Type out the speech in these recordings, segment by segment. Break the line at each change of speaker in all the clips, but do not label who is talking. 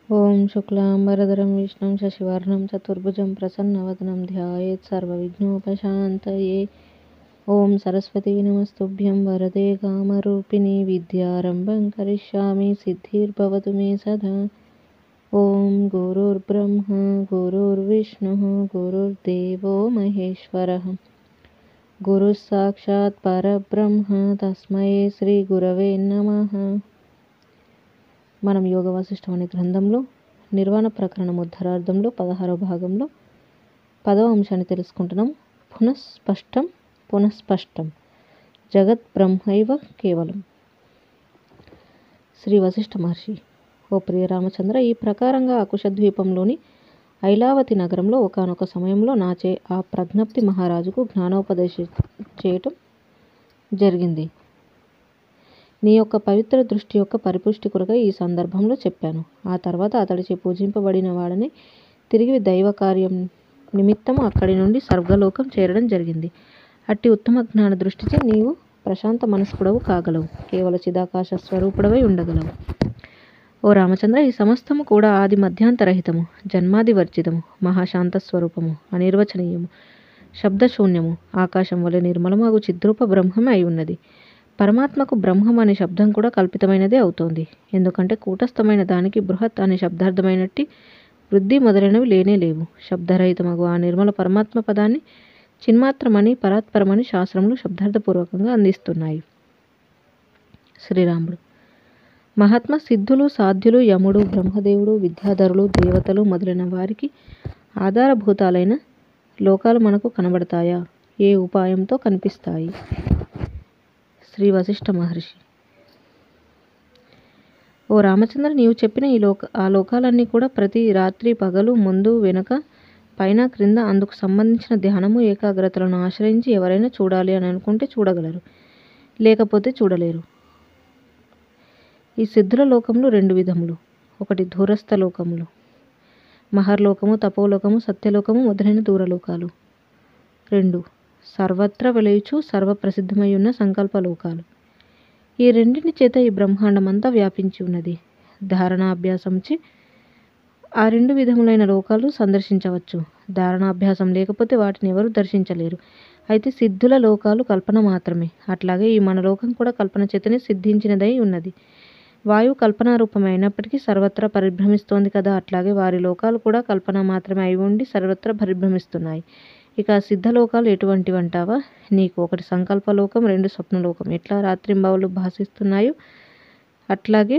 ఓం శుక్లాంబరధరం విష్ణుం శశివర్ణం చతుర్భుజం ప్రసన్నవదనం ధ్యాయేత్ సర్వవిఘ్నోపశాంతయే. ఓం సరస్వతీ నమస్తుభ్యం వరదే కామరూపిణి విద్యారంభం కరిష్యామి సిద్ధిర్భవతు మే సదా. ఓం గురుర్బ్రహ్మ గురుర్విష్ణుః గురుర్దేవో మహేశ్వరః గురుః సాక్షాత్ పరబ్రహ్మ తస్మై శ్రీ గురవే నమః. మనం యోగ వాసిష్టం అనే గ్రంథంలో నిర్వాణ ప్రకరణం ఉత్తరార్ధంలో 16వ భాగంలో 10వ అంశాన్ని తెలుసుకుంటున్నాం. పునఃస్పష్టం జగత్ బ్రహ్మైవ కేవలం. శ్రీ వశిష్ఠ మహర్షి: ఓ ప్రియ రామచంద్ర, ఈ ప్రకారంగా అకుశద్వీపంలోని ఐలావతి నగరంలో ఒకానొక సమయంలో నాచే ఆ ప్రజ్ఞప్తి మహారాజుకు జ్ఞానోపదేశం చేయటం జరిగింది. నీ యొక్క పవిత్ర దృష్టి యొక్క పరిపుష్టి కొరకై ఈ సందర్భంలో చెప్పాను. ఆ తర్వాత అతడిచే పూజింపబడిన వాడని తిరిగి దైవ కార్యం నిమిత్తం అక్కడి నుండి స్వర్గలోకం చేరడం జరిగింది. అట్టి ఉత్తమ జ్ఞాన దృష్టిచే నీవు ప్రశాంత మనస్కుడవు కాగలవు, కేవల చిదాకాశ స్వరూపుడవై ఉండగలవు. ఓ రామచంద్ర, ఈ సమస్తము కూడా ఆది మధ్యాంతరహితము, జన్మాది వర్జితము, మహాశాంత స్వరూపము, అనిర్వచనీయము, శబ్దశూన్యము, ఆకాశం వలె నిర్మలమగు చిద్రూప బ్రహ్మమే అయి ఉన్నది. పరమాత్మకు బ్రహ్మం అనే శబ్దం కూడా కల్పితమైనదే అవుతోంది. ఎందుకంటే కూటస్థమైన దానికి బృహత్ అనే శబ్దార్థమైనట్టి వృద్ధి మొదలైనవి లేనే లేవు. శబ్దరహితమగు ఆ నిర్మల పరమాత్మ పదాన్ని చిన్మాత్రమని పరాత్పరమని శాస్త్రములు శబ్దార్థపూర్వకంగా అందిస్తున్నాయి. శ్రీరాముడు: మహాత్మ సిద్ధులు, సాధ్యులు, యముడు, బ్రహ్మదేవుడు, విద్యాధరులు, దేవతలు మొదలైన వారికి ఆధారభూతాలైన లోకాలు మనకు కనబడతాయా? ఏ ఉపాయంతో కనిపిస్తాయి? శ్రీ వశిష్ఠ మహర్షి: ఓ రామచంద్ర, నీవు చెప్పిన ఆ లోకాలన్నీ కూడా ప్రతి రాత్రి పగలు ముందు వెనుక పైన క్రింద అందుకు సంబంధించిన ధ్యానము ఏకాగ్రతలను ఆశ్రయించి ఎవరైనా చూడాలి అని అనుకుంటే చూడగలరు, లేకపోతే చూడలేరు. ఈ సిద్ధుల లోకములు 2 విధములు. ఒకటి దూరస్థ లోకములు, మహర్లోకము, తపోలోకము, సత్యలోకము మొదలైన దూరలోకాలు. 2 సర్వత్ర వెలయుచు సర్వప్రసిద్ధమై ఉన్న సంకల్పలోకాలు. ఈ రెండింటి చేత ఈ బ్రహ్మాండమంతా వ్యాపించి ఉన్నది. ధారణాభ్యాసంచి ఆ 2 విధములైన లోకాలు సందర్శించవచ్చు. ధారణాభ్యాసం లేకపోతే వాటిని ఎవరు దర్శించలేరు. అయితే సిద్ధుల లోకాలు కల్పన మాత్రమే. అట్లాగే ఈ మన లోకం కూడా కల్పన చేతనే సిద్ధించినదై ఉన్నది. వాయువు కల్పనారూపమే అయినప్పటికీ సర్వత్రా పరిభ్రమిస్తోంది కదా, అట్లాగే వారి లోకాలు కూడా కల్పన మాత్రమే అయి ఉండి సర్వత్రా పరిభ్రమిస్తున్నాయి. ఇక సిద్ధలోకాలు ఎటువంటివంటావా? నీకు 1 సంకల్పలోకం, 2 స్వప్నలోకం ఎట్లా రాత్రింబవళ్ళు భాసిస్తున్నాయో అట్లాగే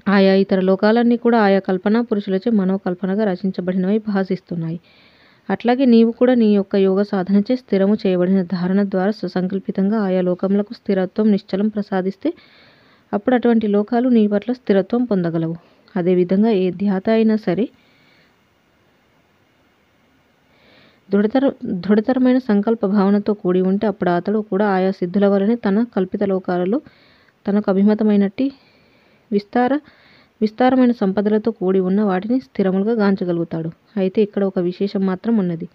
ఆయా ఇతర లోకాలన్నీ కూడా ఆయా కల్పనా పురుషులచే మనోకల్పనగా రచించబడినవై భాసిస్తున్నాయి. అట్లాగే నీవు కూడా నీ యొక్క యోగ సాధనచే స్థిరము చేయబడిన ధారణ ద్వారా సుసంకల్పితంగా ఆయా లోకములకు స్థిరత్వం నిశ్చలం ప్రసాదిస్తే అప్పుడు అటువంటి లోకాలు నీ పట్ల స్థిరత్వం పొందగలవు. అదేవిధంగా ఏ ధ్యాత అయినా సరే దృఢతరమైన సంకల్ప భావనతో కూడి ఉంటే అప్పుడు అతడు కూడా ఆయా సిద్ధుల వలనే తన కల్పిత లోకాలలో తనకు అభిమతమైనట్టి విస్తారమైన సంపదలతో కూడి ఉన్న వాటిని స్థిరములుగా గాంచగలుగుతాడు. అయితే ఇక్కడ ఒక విశేషం మాత్రం ఉన్నది.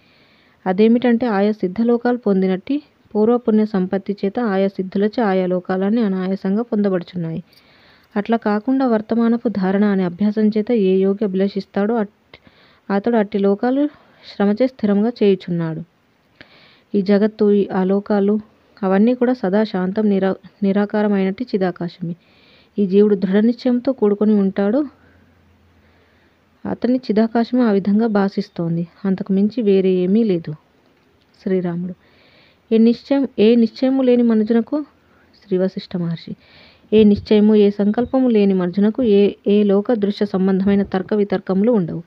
అదేమిటంటే ఆయా సిద్ధలోకాలు పొందినట్టి పూర్వపుణ్య సంపత్తి చేత ఆయా సిద్ధులచే ఆయా లోకాలన్నీ అనాయాసంగా పొందబడుచున్నాయి. అట్లా కాకుండా వర్తమానపు ధారణ అనే అభ్యాసం చేత ఏ యోగి అభిలషిస్తాడో అతడు అట్టి లోకాలు శ్రమచే స్థిరంగా చేయుచున్నాడు. ఈ జగత్తు, ఆ లోకాలు అవన్నీ కూడా సదా శాంతం నిరాకారమైనట్టి చిదాకాశమే. ఈ జీవుడు దృఢ నిశ్చయంతో కూడుకొని ఉంటాడో అతని చిదాకాశము ఆ విధంగా భాసిస్తోంది. అంతకు మించి వేరే ఏమీ లేదు. శ్రీరాముడు: ఏ నిశ్చయము లేని మనుజునకు. శ్రీ వశిష్ఠ మహర్షి: ఏ నిశ్చయము, ఏ సంకల్పము లేని మనుజునకు ఏ లోక దృశ్య సంబంధమైన తర్క వితర్కములు ఉండవు,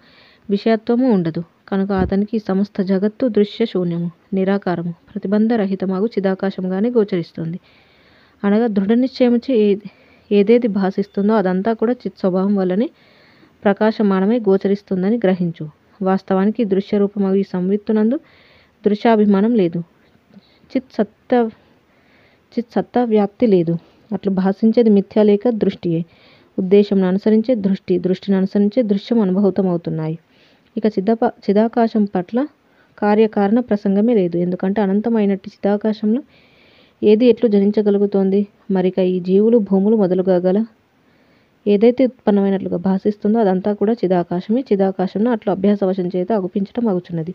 విషయత్వము ఉండదు. కనుక అతనికి సమస్త జగత్తు దృశ్య శూన్యము, నిరాకారము, ప్రతిబంధరహితమాగు చిదాకాశంగానే గోచరిస్తుంది. అనగా దృఢ నిశ్చయముచే ఏదేది భాసిస్తుందో అదంతా కూడా చిత్ స్వభావం వల్లనే ప్రకాశమానమై గోచరిస్తుందని గ్రహించు. వాస్తవానికి దృశ్యరూపమగు ఈ సంవిత్తునందు దృశ్యాభిమానం లేదు, చిత్ సత్తా వ్యాప్తి లేదు. అట్లు భాషించేది మిథ్యా లేక దృష్టియే. ఉద్దేశంను అనుసరించే దృష్టిని అనుసరించే దృశ్యం అనుభూతమవుతున్నాయి. ఇక చిదాకాశం పట్ల కార్యకారణ ప్రసంగమే లేదు. ఎందుకంటే అనంతమైనట్టి చిదాకాశంలో ఏది ఎట్లు జనించగలుగుతోంది? మరిక ఈ జీవులు, భూములు మొదలుగా గల ఏదైతే ఉత్పన్నమైనట్లుగా భాషిస్తుందో అదంతా కూడా చిదాకాశమే. చిదాకాశంను అట్లు అభ్యాసవశం చేత అగుపించటం అగుచున్నది.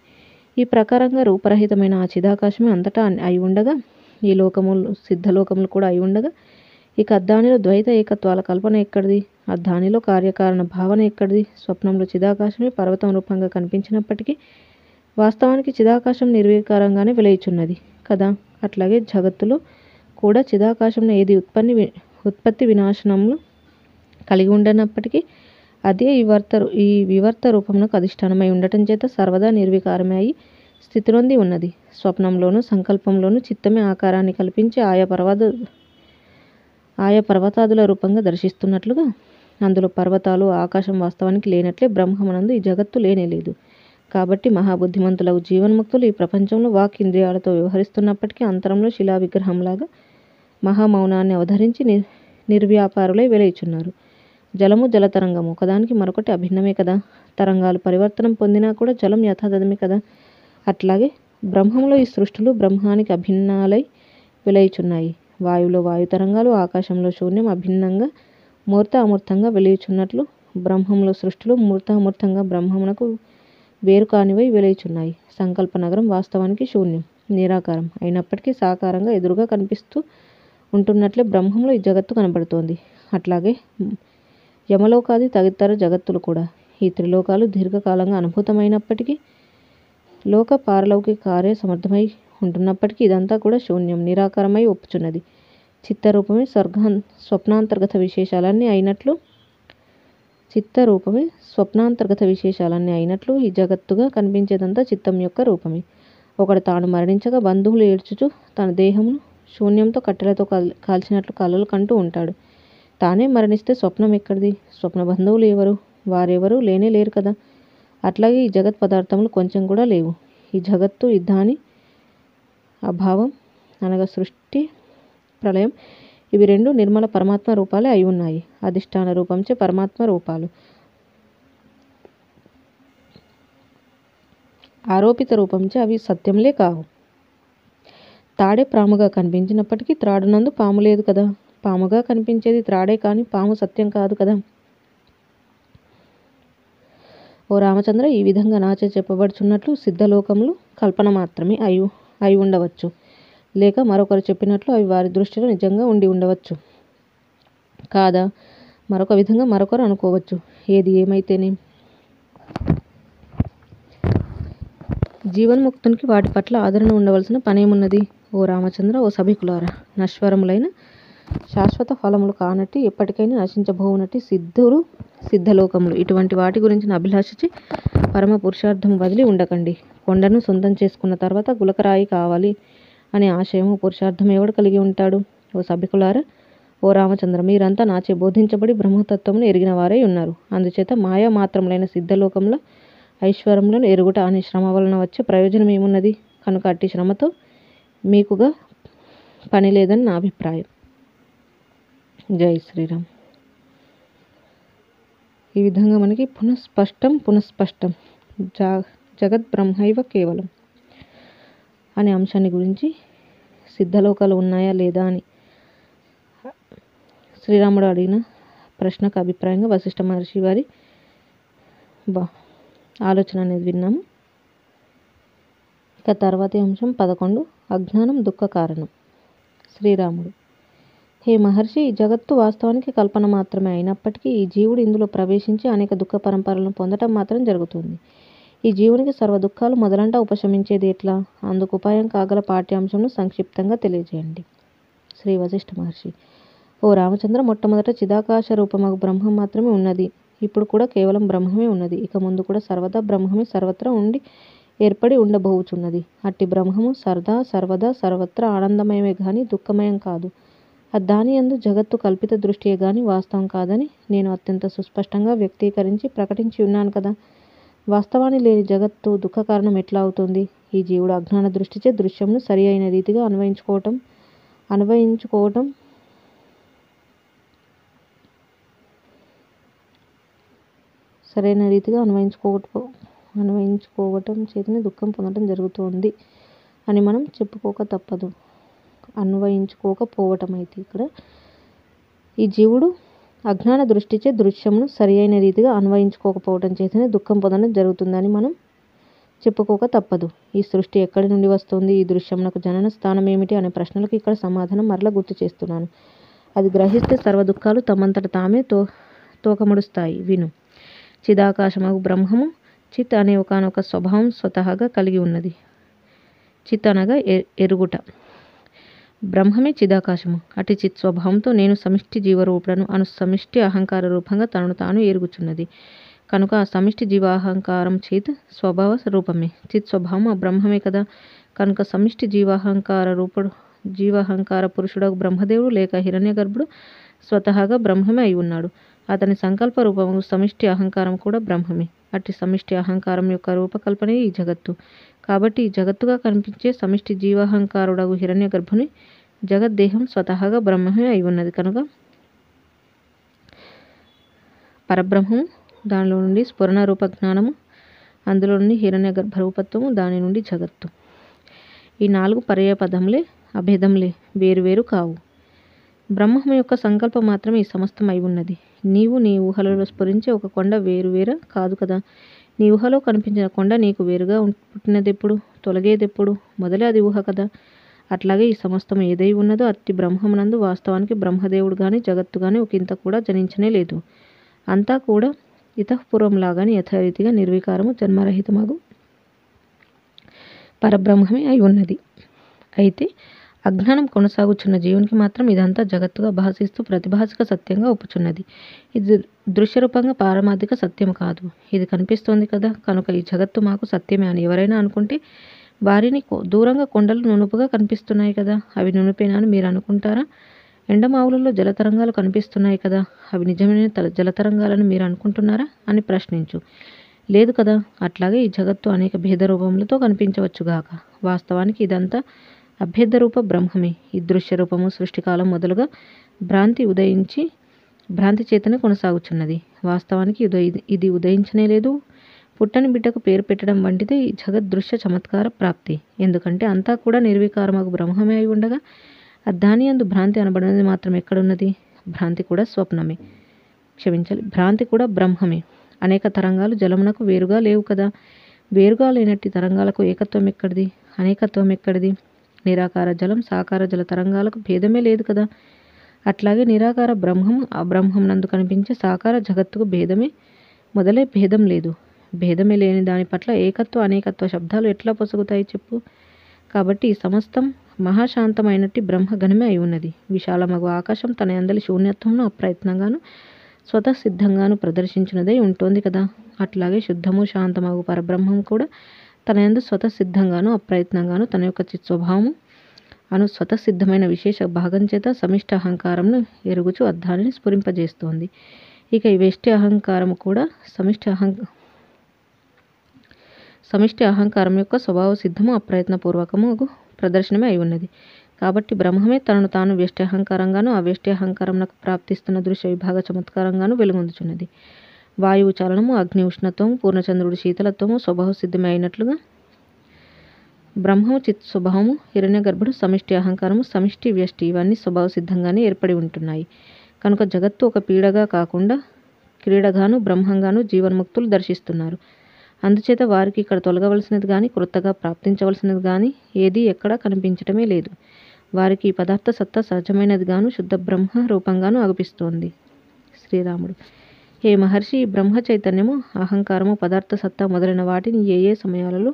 ఈ ప్రకారంగా రూపరహితమైన ఆ చిదాకాశమే అంతటా అయి ఉండగా, ఈ లోకములు సిద్ధలోకములు కూడా అయి ఉండగా, ఇక అద్దానిలో ద్వైత ఏకత్వాల కల్పన ఎక్కడిది? అద్దానిలో కార్యకారణ భావన ఎక్కడిది? స్వప్నంలో చిదాకాశమే పర్వతం రూపంగా కనిపించినప్పటికీ వాస్తవానికి చిదాకాశం నిర్వికారంగానే వెలయుచున్నది కదా. అట్లాగే జగత్తులో కూడా చిదాకాశంను ఏది ఉత్పత్తి వినాశనములు కలిగి ఉండనప్పటికీ అదే ఈ వివర్త రూపమునకు అధిష్టానమై ఉండటం చేత సర్వదా నిర్వికారమే అయి స్థితి నొంది ఉన్నది. స్వప్నంలోనూ సంకల్పంలోనూ చిత్తమే ఆకారాన్ని కల్పించి ఆయా పర్వతాదుల రూపంగా దర్శిస్తున్నట్లుగా అందులో పర్వతాలు ఆకాశం వాస్తవానికి లేనట్లే బ్రహ్మమునందు ఈ జగత్తు లేనేలేదు. కాబట్టి మహాబుద్ధిమంతులకు జీవన్ముక్తులు ఈ ప్రపంచంలో వాక్ ఇంద్రియాలతో వ్యవహరిస్తున్నప్పటికీ అంతరంలో శిలా విగ్రహంలాగా మహామౌనాన్ని అవధరించి నిర్వ్యాపారులై వెలయుచున్నారు. జలము జలతరంగము ఒకదానికి మరొకటి అభిన్నమే కదా. తరంగాలు పరివర్తనం పొందినా కూడా జలం యథాతథమే కదా. అట్లాగే బ్రహ్మంలో ఈ సృష్టులు బ్రహ్మానికి అభిన్నాలై వెలయుచున్నాయి. వాయువులో వాయుతరంగాలు, ఆకాశంలో శూన్యం అభిన్నంగా మూర్త అమూర్తంగా వెలయుచున్నట్లు బ్రహ్మంలో సృష్టులు మూర్తామూర్తంగా బ్రహ్మమునకు వేరు కానివై వెలయుచున్నాయి. సంకల్ప నగరం వాస్తవానికి శూన్యం, నిరాకారం అయినప్పటికీ సాకారంగా ఎదురుగా కనిపిస్తూ ఉంటున్నట్లే బ్రహ్మంలో ఈ జగత్తు కనబడుతోంది. అట్లాగే యమలోకాది తదితర జగత్తులు కూడా ఈ త్రిలోకాలు దీర్ఘకాలంగా అనుభూతమైనప్పటికీ లోక పారలౌకిక కార్య సమర్థమై ఉంటున్నప్పటికీ ఇదంతా కూడా శూన్యం, నిరాకారమై ఒప్పుచున్నది. చిత్తరూపమే స్వప్నాంతర్గత విశేషాలన్నీ అయినట్లు ఈ జగత్తుగా కనిపించేదంతా చిత్తం యొక్క రూపమే. ఒకడు తాను మరణించగా బంధువులు ఏడ్చుచు తన దేహమును శూన్యంతో కట్టెలతో కాల్చినట్లు కలలు కంటూ ఉంటాడు. తానే మరణిస్తే స్వప్నం ఎక్కడిది? స్వప్న బంధువులు ఎవరు? వారెవరూ లేనే లేరు కదా. అట్లాగే ఈ జగత్ పదార్థములు కొంచెం కూడా లేవు. ఈ జగత్తు దాని అభావం అనగా సృష్టి ప్రళయం ఇవి రెండు నిర్మల పరమాత్మ రూపాలే అయి ఉన్నాయి. అధిష్టాన రూపంచే పరమాత్మ రూపాలు. ఆరోపిత రూపంచే అవి సత్యంలే కావు. తాడే పాముగా కనిపించినప్పటికీ త్రాడునందు పాము లేదు కదా. పాముగా కనిపించేది త్రాడే కానీ పాము సత్యం కాదు కదా. ఓ రామచంద్ర, ఈ విధంగా నాచే చెప్పబడుచున్నట్లు సిద్ధలోకములు కల్పన మాత్రమే అయి ఉండవచ్చు, లేక మరొకరు చెప్పినట్లు అవి వారి దృష్టిలో నిజంగా ఉండి ఉండవచ్చు. కాదా మరొక విధంగా మరొకరు అనుకోవచ్చు. ఏది ఏమైతేనే జీవన్ముక్తునికి వాటి పట్ల ఆదరణ ఉండవలసిన పనేమున్నది? ఓ రామచంద్ర, ఓ సభికులారా, నశ్వరములైన శాశ్వత ఫలములు కానట్టి ఎప్పటికైనా నశించబోవునట్టి సిద్ధలోకములు ఇటువంటి వాటి గురించిన అభిలాషించి పరమ పురుషార్థము వదిలి ఉండకండి. కొండను సొంతం చేసుకున్న తర్వాత గులకరాయి కావాలి అనే ఆశయము పురుషార్థం ఎవడు కలిగి ఉంటాడు? ఓ సభికులారా, ఓ రామచంద్ర, మీరంతా నాచే బోధించబడి బ్రహ్మతత్వమును ఎరిగిన వారై ఉన్నారు. అందుచేత మాయా మాత్రములైన సిద్ధలోకముల ఐశ్వర్యములను ఎరుగుట అనే శ్రమ వలన వచ్చే ప్రయోజనం ఏమున్నది? కనుక అట్టి శ్రమతో మీకుగా పని లేదని నా అభిప్రాయం. జై శ్రీరామ్. ఈ విధంగా మనకి పునఃస్పష్టం జగత్ బ్రహ్మైవ కేవలం అనే అంశాన్ని గురించి సిద్ధలోకాలు ఉన్నాయా లేదా అని శ్రీరాముడు అడిగిన ప్రశ్నకు అభిప్రాయంగా వశిష్ఠ మహర్షి వారి ఆలోచన అనేది విన్నాము. ఇక తర్వాతి అంశం 11 అజ్ఞానం దుఃఖ కారణం. శ్రీరాముడు: హే మహర్షి, ఈ జగత్తు వాస్తవానికి కల్పన మాత్రమే అయినప్పటికీ ఈ జీవుడు ఇందులో ప్రవేశించి అనేక దుఃఖ పరంపరలను పొందటం మాత్రం జరుగుతుంది. ఈ జీవునికి సర్వ దుఃఖాలు మొదలంటా ఉపశమించేది ఎట్లా? అందుకు ఉపాయం కాగల పాఠ్యాంశంను సంక్షిప్తంగా తెలియజేయండి. శ్రీ వశిష్ఠ మహర్షి: ఓ రామచంద్ర, మొట్టమొదట చిదాకాశ రూపమగు బ్రహ్మం మాత్రమే ఉన్నది. ఇప్పుడు కూడా కేవలం బ్రహ్మమే ఉన్నది. ఇక ముందు కూడా సర్వదా బ్రహ్మమే సర్వత్రా ఏర్పడి ఉండబోవుచున్నది. అట్టి బ్రహ్మము సర్వదా సర్వత్రా ఆనందమయమే గాని దుఃఖమయం కాదు. దాని యందు జగత్తు కల్పిత దృష్టియే గాని వాస్తవం కాదని నేను అత్యంత సుస్పష్టంగా వ్యక్తీకరించి ప్రకటించి ఉన్నాను కదా. వాస్తవాన్ని లేని జగత్తు దుఃఖ కారణం ఎట్లా అవుతుంది? ఈ జీవుడు అజ్ఞాన దృష్టిచే దృశ్యంను సరి అయిన రీతిగా అన్వయించుకోవటం చేతనే దుఃఖం పొందటం జరుగుతోంది అని మనం చెప్పుకోక తప్పదు. అన్వయించుకోకపోవటం అయితే ఇక్కడ ఈ జీవుడు అజ్ఞాన దృష్టిచే దృశ్యమును సరి అయిన రీతిగా అన్వయించుకోకపోవటం చేతనే దుఃఖం పొందడం జరుగుతుందని మనం చెప్పుకోక తప్పదు. ఈ సృష్టి ఎక్కడి నుండి వస్తుంది, ఈ దృశ్యమునకు జనన స్థానం ఏమిటి అనే ప్రశ్నలకు ఇక్కడ సమాధానం మరలా గుర్తు చేస్తున్నాను. అది గ్రహిస్తే సర్వ దుఃఖాలు తమంతట తామే తోకముడుస్తాయి. విను. చిదాకాశమగు బ్రహ్మము చిత్ అనే ఒకనొక స్వభావం స్వతహాగా కలిగి ఉన్నది. చిత్ అనగా ఎరుగుట. బ్రహ్మమే చిదాకాశము. అటు చిత్ స్వభావంతో నేను సమిష్టి జీవరూపుడను అను సమిష్టి అహంకార రూపంగా తనను తాను ఎరుగుచున్నది. కనుక ఆ సమిష్టి జీవాహంకారం చేత్ స్వభావ రూపమే. చిత్ స్వభావం ఆ బ్రహ్మమే కదా. కనుక సమిష్టి జీవాహంకార పురుషుడకు బ్రహ్మదేవుడు లేక హిరణ్య గర్భుడు స్వతహాగా బ్రహ్మమే అయి ఉన్నాడు. అతని సంకల్ప రూపము సమిష్టి అహంకారం కూడా బ్రహ్మమే. అట్టి సమిష్టి అహంకారం యొక్క రూపకల్పనే ఈ జగత్తు. కాబట్టి ఈ జగత్తుగా కనిపించే సమిష్టి జీవాహంకారుడగు హిరణ్య గర్భుని జగద్దేహం స్వతహాగా బ్రహ్మమే అయి ఉన్నది. కనుక పరబ్రహ్మము, దానిలో నుండి స్ఫురణ రూప జ్ఞానము, అందులో నుండి హిరణ్య గర్భ రూపత్వము, దాని నుండి జగత్తు. ఈ 4 పర్యాయ పదములే, అభేదంలే, వేరువేరు కావు. బ్రహ్మము యొక్క సంకల్పం మాత్రమే ఈ సమస్తం అయి ఉన్నది. నీవు నీ ఊహలలో స్ఫురించే ఒక కొండ వేరువేరా కాదు కదా. నీ ఊహలో కనిపించిన కొండ నీకు వేరుగా పుట్టినదెప్పుడు, తొలగేదెప్పుడు మొదలే అది ఊహ కదా. అట్లాగే ఈ సమస్తం ఏదై ఉన్నదో అట్టి బ్రహ్మమునందు వాస్తవానికి బ్రహ్మదేవుడు గాని జగత్తు గాని ఒకంత కూడా జనించనే లేదు. అంతా కూడా ఇతఃపూర్వంలాగానే యథారీతిగా నిర్వికారము జన్మరహితమగు పరబ్రహ్మమే అయి ఉన్నది. అయితే అజ్ఞానం కొనసాగుచున్న జీవునికి మాత్రం ఇదంతా జగత్తుగా భాషిస్తూ ప్రతిభాసిక సత్యంగా ఒప్పుచున్నది. ఇది దృశ్యరూపంగా పారమార్థిక సత్యం కాదు. ఇది కనిపిస్తోంది కదా, కనుక ఈ జగత్తు మాకు సత్యమే అని ఎవరైనా అనుకుంటే వారిని దూరంగా కొండలు నునుపుగా కనిపిస్తున్నాయి కదా, అవి నునుపేనా అని మీరు అనుకుంటారా? ఎండమావులలో జలతరంగాలు కనిపిస్తున్నాయి కదా, అవి నిజమైన జలతరంగాలని మీరు అనుకుంటున్నారా అని ప్రశ్నించు. లేదు కదా. అట్లాగే ఈ జగత్తు అనేక భేద రూపములతో కనిపించవచ్చుగాక, వాస్తవానికి ఇదంతా అభేద రూప బ్రహ్మమే. ఈ దృశ్య రూపము సృష్టికాలం మొదలుగా భ్రాంతి చేతనే కొనసాగుచున్నది. వాస్తవానికి ఇది ఉదయించనే లేదు. పుట్టని బిడ్డకు పేరు పెట్టడం వంటిదే ఈ జగద్దృశ్య చమత్కార ప్రాప్తి. ఎందుకంటే అంతా కూడా నిర్వికారమగు బ్రహ్మమే అయి ఉండగా దాని యందు భ్రాంతి అనబడినది మాత్రం ఎక్కడున్నది? భ్రాంతి కూడా స్వప్నమే, క్షమించాలి, భ్రాంతి కూడా బ్రహ్మమే. అనేక తరంగాలు జలమునకు వేరుగా లేవు కదా. వేరుగా లేనట్టి తరంగాలకు ఏకత్వం ఎక్కడిది, అనేకత్వం ఎక్కడిది? నిరాకార జలం సాకార జల తరంగాలకు భేదమే లేదు కదా. అట్లాగే నిరాకార బ్రహ్మము ఆ బ్రహ్మం నందు కనిపించే సాకార జగత్తుకు భేదమే మొదలే భేదం లేదు. భేదమే లేని దాని పట్ల ఏకత్వ అనేకత్వ శబ్దాలు ఎట్లా పొసగుతాయి చెప్పు. కాబట్టి ఈ సమస్తం మహాశాంతమైనట్టి బ్రహ్మగణమే అయి ఉన్నది. విశాలమగు ఆకాశం తన యందలి శూన్యత్వమును అప్రయత్నంగాను స్వతసిద్ధంగాను ప్రదర్శించినదై ఉంటుంది కదా. అట్లాగే శుద్ధము శాంతమగు పరబ్రహ్మం కూడా తన యందు స్వతసిద్ధంగాను అప్రయత్నంగాను తన యొక్క చిత్స్వభావము అను స్వతసిద్ధమైన విశేష భాగం చేత సమిష్టి అహంకారంను ఎరుగుచు దానిని స్ఫురింపజేస్తోంది. ఇక ఈ వెష్టి అహంకారము కూడా సమిష్టి అహంకారం యొక్క స్వభావ సిద్ధము అప్రయత్నపూర్వకము ప్రదర్శనమే అయి ఉన్నది. కాబట్టి బ్రహ్మమే తనను తాను వ్యష్టి అహంకారంగాను ఆ వ్యష్టి అహంకారంకు ప్రాప్తిస్తున్న దృశ్య విభాగ చమత్కారంగాను వెలుగొందుచున్నది. వాయువు చలనము, అగ్ని ఉష్ణత్వము, పూర్ణచంద్రుడి శీతలత్వము స్వభావ సిద్ధమే అయినట్లుగా బ్రహ్మము చిత్ స్వభావము, హిరణ్య గర్భుడు సమిష్టి అహంకారము, సమిష్టి వ్యష్టి ఇవన్నీ స్వభావ సిద్ధంగానే ఏర్పడి ఉంటున్నాయి. కనుక జగత్తు ఒక పీడగా కాకుండా క్రీడగాను బ్రహ్మంగాను జీవన్ముక్తులు దర్శిస్తున్నారు. అందుచేత వారికి ఇక్కడ తొలగవలసినది కానీ క్రొత్తగా ప్రాప్తించవలసినది కానీ ఏదీ ఎక్కడా కనిపించటమే లేదు. వారికి ఈ పదార్థ సత్తా సహజమైనది గాను శుద్ధ బ్రహ్మ రూపంగాను అగుపిస్తోంది. శ్రీరాముడు: ఏ మహర్షి, ఈ బ్రహ్మ చైతన్యము అహంకారము పదార్థ సత్తా మొదలైన వాటిని ఏ ఏ సమయాలలో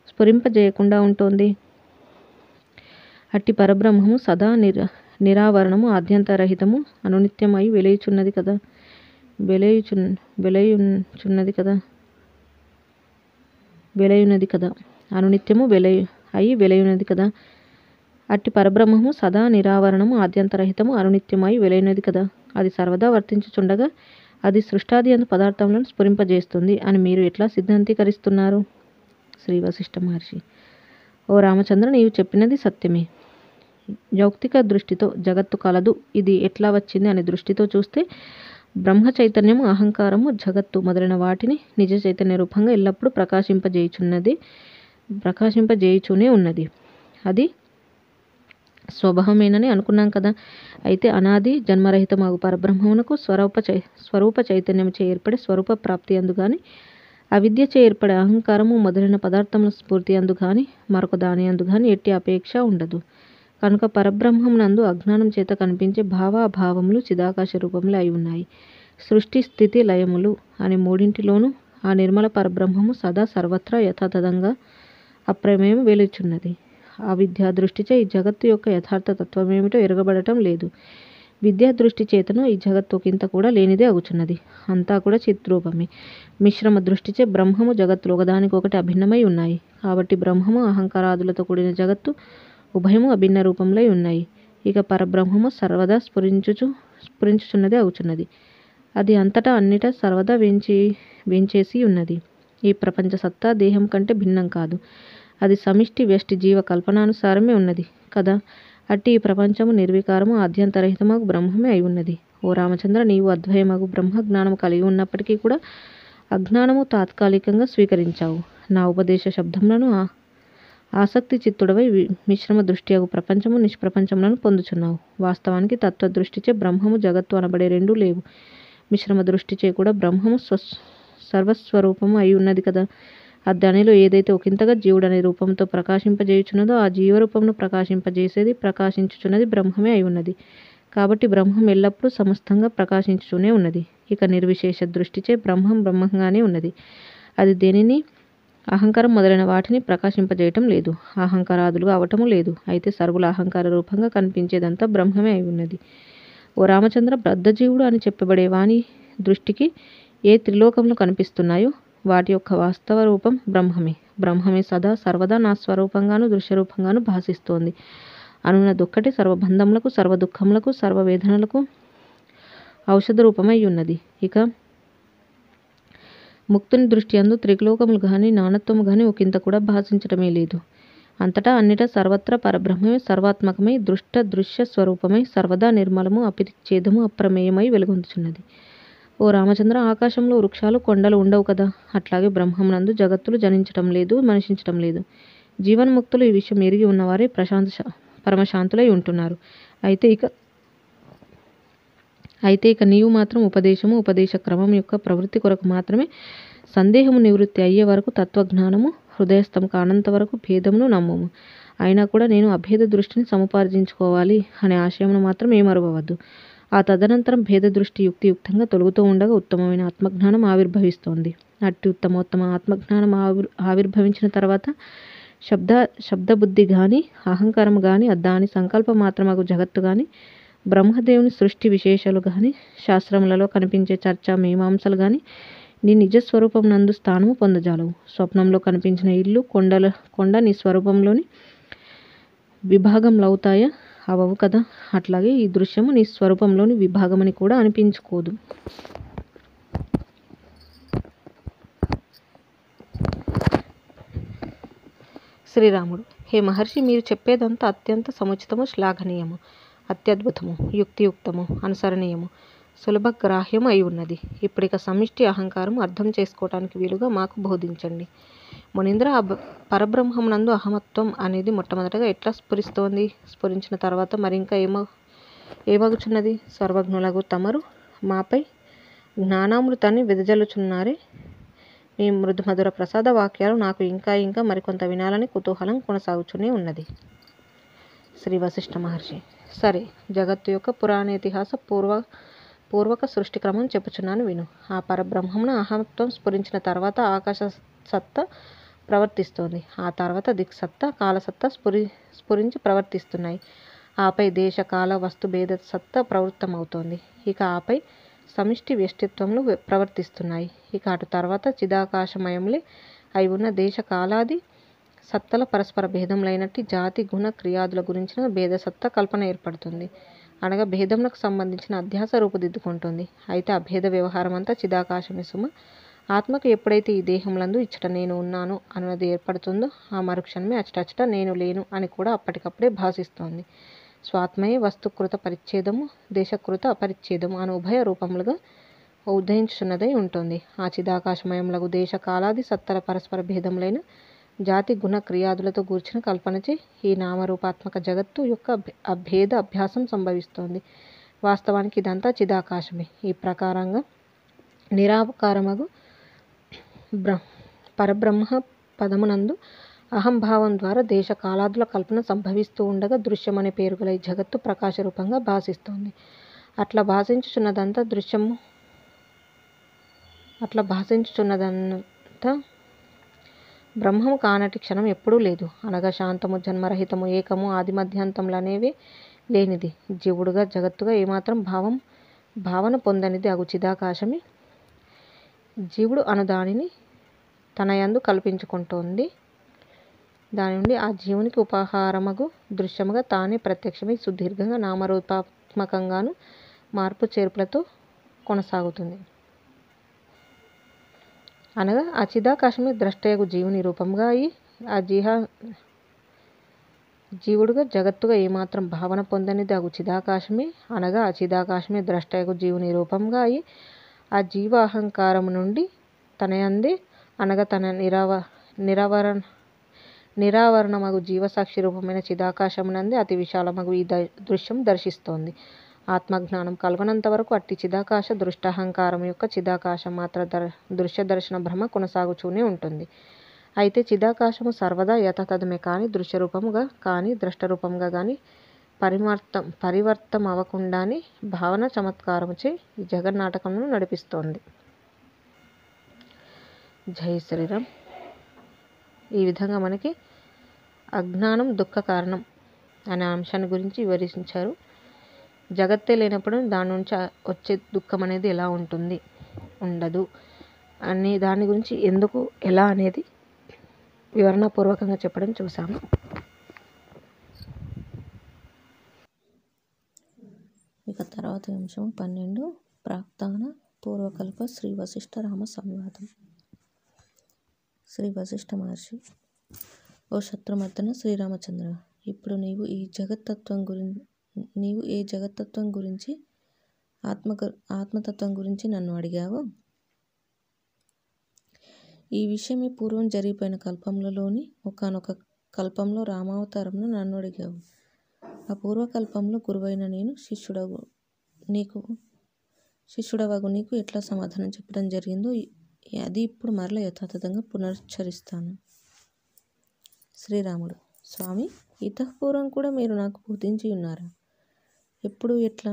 స్ఫురింపజేయకుండా ఉంటుంది? అట్టి పరబ్రహ్మము సదా నిరావరణము ఆద్యంతరహితము అనునిత్యమై వెలయుచున్నది కదా. అనునిత్యము వెలయునది కదా. అట్టి పరబ్రహ్మము సదా నిరావరణము ఆద్యంతరహితము అనునిత్యమై వెలయునది కదా. అది సర్వదా వర్తించుచుండగా అది సృష్టాది యందు పదార్థములను స్ఫురింపజేస్తుంది అని మీరు ఎట్లా సిద్ధాంతీకరిస్తున్నారు? శ్రీ వశిష్ఠ మహర్షి: ఓ రామచంద్ర, నీవు చెప్పినది సత్యమే. యౌక్తిక దృష్టితో జగత్తు కలదు, ఇది ఎట్లా వచ్చింది అనే దృష్టితో చూస్తే బ్రహ్మ చైతన్యము అహంకారము జగత్తు మొదలైన వాటిని నిజ చైతన్య రూపంగా ఎల్లప్పుడూ ప్రకాశింపజేయుచునే ఉన్నది. అది స్వభావమేనని అనుకున్నాం కదా. అయితే అనాది జన్మరహితమగు పరబ్రహ్మమునకు స్వరూప చైతన్యముచే ఏర్పడే స్వరూప ప్రాప్తి అందు గాని, అవిద్యచే ఏర్పడే అహంకారము మొదలైన పదార్థముల స్ఫూర్తి అందు గాని, మరొక దాని అందు గాని ఎట్టి అపేక్ష ఉండదు. కనుక పరబ్రహ్మమునందు అజ్ఞానం చేత కనిపించే భావాభావములు చిదాకాశ రూపములే అయి ఉన్నాయి. సృష్టి స్థితి లయములు అనే మూడింటిలోనూ ఆ నిర్మల పరబ్రహ్మము సదా సర్వత్రా యథాతథంగా అప్రమేయం వెలుచున్నది. ఆ విద్యా దృష్టిచే ఈ జగత్తు యొక్క యథార్థ తత్వమేమిటో ఎరగబడటం లేదు. విద్యా దృష్టి చేతను ఈ జగత్తు ఒకంత కూడా లేనిదే అగుచున్నది. అంతా కూడా చిద్రూపమే. మిశ్రమ దృష్టిచే బ్రహ్మము జగత్తులు ఒకదానికొకటి అభిన్నమై ఉన్నాయి. కాబట్టి బ్రహ్మము అహంకారాదులతో కూడిన జగత్తు ఉభయము అభిన్న రూపములై ఉన్నాయి. ఇక పరబ్రహ్మము సర్వదా స్ఫురించుచున్నదే అవుచున్నది. అది అంతటా అన్నిటా సర్వదా వేంచేసి ఉన్నది. ఈ ప్రపంచ సత్తా దేహం కంటే భిన్నం కాదు. అది సమిష్టి వ్యష్టి జీవ కల్పనానుసారమే ఉన్నది కదా. అట్టి ఈ ప్రపంచము నిర్వికారము ఆద్యంతరహితమగు బ్రహ్మమే అయి ఉన్నది. ఓ రామచంద్ర, నీవు అద్వయమగు బ్రహ్మ జ్ఞానము కలిగి ఉన్నప్పటికీ కూడా అజ్ఞానము తాత్కాలికంగా స్వీకరించావు. నా ఉపదేశ శబ్దములను ఆసక్తి చిత్తుడవై మిశ్రమ దృష్టియగు ప్రపంచము నిష్ప్రపంచములను పొందుచున్నావు. వాస్తవానికి తత్వదృష్టిచే బ్రహ్మము జగత్తు అనబడే రెండూ లేవు. మిశ్రమ దృష్టిచే కూడా బ్రహ్మము సర్వస్వరూపము అయి ఉన్నది కదా. దానిలో ఏదైతే ఒకంతగా జీవుడనే రూపంతో ప్రకాశింపజేయుచున్నదో ఆ జీవరూపమును ప్రకాశించుచున్నది బ్రహ్మమే అయి ఉన్నది. కాబట్టి బ్రహ్మం ఎల్లప్పుడూ సమస్తంగా ప్రకాశించుతూనే ఉన్నది. ఇక నిర్విశేష దృష్టిచే బ్రహ్మం బ్రహ్మంగానే ఉన్నది. అది దేనిని అహంకారం మొదలైన వాటిని ప్రకాశింపజేయటం లేదు, అహంకారాదులుగా అవటము లేదు. అయితే సర్వుల అహంకార రూపంగా కనిపించేదంతా బ్రహ్మమే అయి ఉన్నది. ఓ రామచంద్ర, బద్ధజీవుడు అని చెప్పబడే వాని దృష్టికి ఏ త్రిలోకములు కనిపిస్తున్నాయో వాటి యొక్క వాస్తవ రూపం బ్రహ్మమే. బ్రహ్మమే సదా సర్వదా నా స్వరూపంగాను దృశ్యరూపంగాను భాసిస్తోంది అనున్నదొక్కటే సర్వబంధములకు, సర్వ దుఃఖములకు, సర్వ వేదనలకు ఔషధ రూపమై ఉన్నది. ఇక ముక్తుని దృష్టి అందు త్రిలోకములు గాని నానత్వము గాని ఒకంత కూడా భాషించటమే లేదు. అంతటా అన్నిటా సర్వత్రా పరబ్రహ్మమే సర్వాత్మకమై దృశ్య స్వరూపమై సర్వదా నిర్మలము అపరిచ్ఛేదము అప్రమేయమై వెలుగొందుచున్నది. ఓ రామచంద్ర, ఆకాశంలో వృక్షాలు కొండలు ఉండవు కదా. అట్లాగే బ్రహ్మమునందు జగత్తులు జనించటం లేదు, మనిషించటం లేదు. జీవన్ముక్తులు ఈ విషయం ఎరిగి ఉన్నవారే పరమశాంతులై ఉంటున్నారు. అయితే ఇక నీవు మాత్రం ఉపదేశ క్రమం యొక్క ప్రవృత్తి కొరకు మాత్రమే సందేహము నివృత్తి అయ్యే వరకు తత్వజ్ఞానము హృదయస్థం కానంత వరకు భేదమును నమ్మము. అయినా కూడా నేను అభేద దృష్టిని సముపార్జించుకోవాలి అనే ఆశయమును మాత్రం ఏమరవవద్దు. ఆ తదనంతరం భేద దృష్టి యుక్తియుక్తంగా తొలుగుతూ ఉండగా ఉత్తమమైన ఆత్మజ్ఞానం ఆవిర్భవిస్తోంది. అట్టి ఉత్తమోత్తమ ఆత్మజ్ఞానం ఆవిర్భవించిన తర్వాత శబ్దబుద్ధి గాని అహంకారము గాని దాని సంకల్ప మాత్రమగు జగత్తు గాని బ్రహ్మదేవుని సృష్టి విశేషాలు గాని శాస్త్రములలో కనిపించే చర్చా మీమాంసలు గాని నీ నిజస్వరూపం నందు స్థానము పొందజాలవు. స్వప్నంలో కనిపించిన ఇల్లు కొండ నీ స్వరూపంలోని విభాగంలవుతాయా? అవవు కదా. అట్లాగే ఈ దృశ్యము నీ స్వరూపంలోని విభాగమని కూడా అనిపించుకోదు. శ్రీరాముడు: హే మహర్షి, మీరు చెప్పేదంతా అత్యంత సముచితము, శ్లాఘనీయము, అత్యద్భుతము, యుక్తియుక్తము, అనుసరణీయము, సులభగ్రాహ్యము అయి ఉన్నది. ఇప్పుడిక సమిష్టి అహంకారం అర్థం చేసుకోవటానికి వీలుగా మాకు బోధించండి. మునీంద్ర, ఆ పరబ్రహ్మమునందు అహమత్వం అనేది మొట్టమొదటగా ఎట్లా స్ఫురిస్తోంది? స్ఫురించిన తర్వాత మరింకా ఏమగుచున్నది? సర్వజ్ఞులగు తమరు మాపై జ్ఞానామృతాన్ని వెదజల్లుచున్నారే. మీ మృదుమధుర ప్రసాద వాక్యాలు నాకు ఇంకా మరికొంత వినాలని కుతూహలం కొనసాగుతూనే ఉన్నది. శ్రీ వశిష్ఠ మహర్షి: సరే, జగత్తు యొక్క పురాణేతిహాస పూర్వక సృష్టి క్రమం చెప్పుచున్నాను విను. ఆ పరబ్రహ్మమున అహమత్వం స్ఫురించిన తర్వాత ఆకాశ సత్తా ప్రవర్తిస్తోంది. ఆ తర్వాత దిక్సత్తా, కాలసత్తా స్ఫురించి ప్రవర్తిస్తున్నాయి. ఆపై దేశ కాల వస్తు భేద సత్తా ప్రవృత్తమవుతోంది. ఇక ఆపై సమిష్టి వ్యష్టిత్వములు ప్రవర్తిస్తున్నాయి. ఇక అటు తర్వాత చిదాకాశమయములే అయి ఉన్న దేశ కాలాది సత్తల పరస్పర భేదములైనట్టి జాతి గుణ క్రియాదుల గురించిన భేదసత్తా కల్పన ఏర్పడుతుంది. అనగా భేదములకు సంబంధించిన అధ్యాస రూపుదిద్దుకుంటుంది. అయితే ఆ భేద వ్యవహారం అంతా చిదాకాశమే సుమ. ఆత్మకు ఎప్పుడైతే ఈ దేహములందు ఇచ్చట నేను ఉన్నాను అన్నది ఏర్పడుతుందో ఆ మరుక్షణమే అచ్చటచ్చట నేను లేను అని కూడా అప్పటికప్పుడే భాసిస్తోంది. స్వాత్మయే వస్తుకృత పరిచ్ఛేదము, దేశకృత అపరిచ్ఛేదము అను ఉభయ రూపములుగా ఉదయించున్నదై ఉంటుంది. ఆ చిదాకాశమయములకు దేశ కాలాది సత్తల పరస్పర భేదములైన జాతి గుణ క్రియాదులతో గూర్చిన కల్పనచే ఈ నామరూపాత్మక జగత్తు యొక్క అభేద అభ్యాసం సంభవిస్తోంది. వాస్తవానికి ఇదంతా చిదాకాశమే. ఈ ప్రకారంగా నిరాకారమగు పరబ్రహ్మ పదమునందు అహంభావం ద్వారా దేశ కాలాదుల కల్పన సంభవిస్తూ ఉండగా దృశ్యమనే పేరు గల ఈ జగత్తు ప్రకాశ రూపంగా భాసిస్తోంది. అట్లా భాషించుచున్నదంతా బ్రహ్మము కానటి క్షణం ఎప్పుడూ లేదు. అనగా శాంతము, జన్మరహితము, ఏకము, ఆది మధ్యాంతములనేవే లేనిది, జీవుడుగా జగత్తుగా ఏమాత్రం భావన పొందనిది అగు చిదాకాశమే జీవుడు అను దానిని తన యందు కల్పించుకుంటోంది. దాని నుండి ఆ జీవునికి ఉపాహారమగు దృశ్యముగా తానే ప్రత్యక్షమై సుదీర్ఘంగా నామరూపాత్మకంగాను మార్పు చేర్పులతో కొనసాగుతుంది. అనగా ఆ చిదాకాశమే ద్రష్టయగు జీవుని రూపంగా అయి ఆ జీవుడుగా జగత్తుగా ఏమాత్రం భావన పొందనిది అగు చిదాకాశమే అనగా ఆ చిదాకాశమే ద్రష్టయగు జీవుని రూపంగా అయి ఆ జీవ అహంకారము నుండి తనయందే అనగా తన నిరావరణమగు జీవసాక్షి రూపమైన చిదాకాశమునందే అతి విశాలమగు ఈ దృశ్యం దర్శిస్తోంది. ఆత్మజ్ఞానం కలుగనంత వరకు అట్టి చిదాకాశ దృష్టహంకారం యొక్క చిదాకాశం మాత్ర దృశ్య దర్శన భ్రమ కొనసాగుతూనే ఉంటుంది. అయితే చిదాకాశము సర్వదా యథాతథమే కానీ దృశ్యరూపముగా కానీ ద్రష్టరూపముగా కానీ పరివర్తమవకుండానే భావన చమత్కారముచే ఈ జగన్నాటకమును నడిపిస్తోంది. జై శ్రీరామ్. ఈ విధంగా మనకి అజ్ఞానం దుఃఖ కారణం అనే అంశాన్ని గురించి వివరించారు. జగత్తే లేనప్పుడు దాని నుంచి వచ్చే దుఃఖం అనేది ఎలా ఉంటుంది, ఉండదు అనే దాని గురించి ఎందుకు ఎలా అనేది వివరణపూర్వకంగా చెప్పడం చూసాము. ఇక తర్వాత అంశం 12 ప్రాక్తాన పూర్వకల్ప శ్రీ వశిష్ఠ రామ సంవాదం. శ్రీ వశిష్ఠ మహర్షి: ఓ శత్రుమర్దన శ్రీరామచంద్ర, ఇప్పుడు నీవు ఏ జగత్తత్వం గురించి ఆత్మతత్వం గురించి నన్ను అడిగావో ఈ విషయమే పూర్వం జరిగిపోయిన కల్పములలోని ఒకానొక కల్పంలో రామావతారంను నన్ను అడిగావు. ఆ పూర్వకల్పంలో గురువైన నేను శిష్యుడవగు నీకు ఎట్లా సమాధానం చెప్పడం జరిగిందో అది ఇప్పుడు మరల యథాతథంగా పునరుచ్చరిస్తాను. శ్రీరాముడు: స్వామి, ఇతఃపూర్వం కూడా మీరు నాకు బోధించి ఉన్నారా? ఎప్పుడు, ఎట్లా?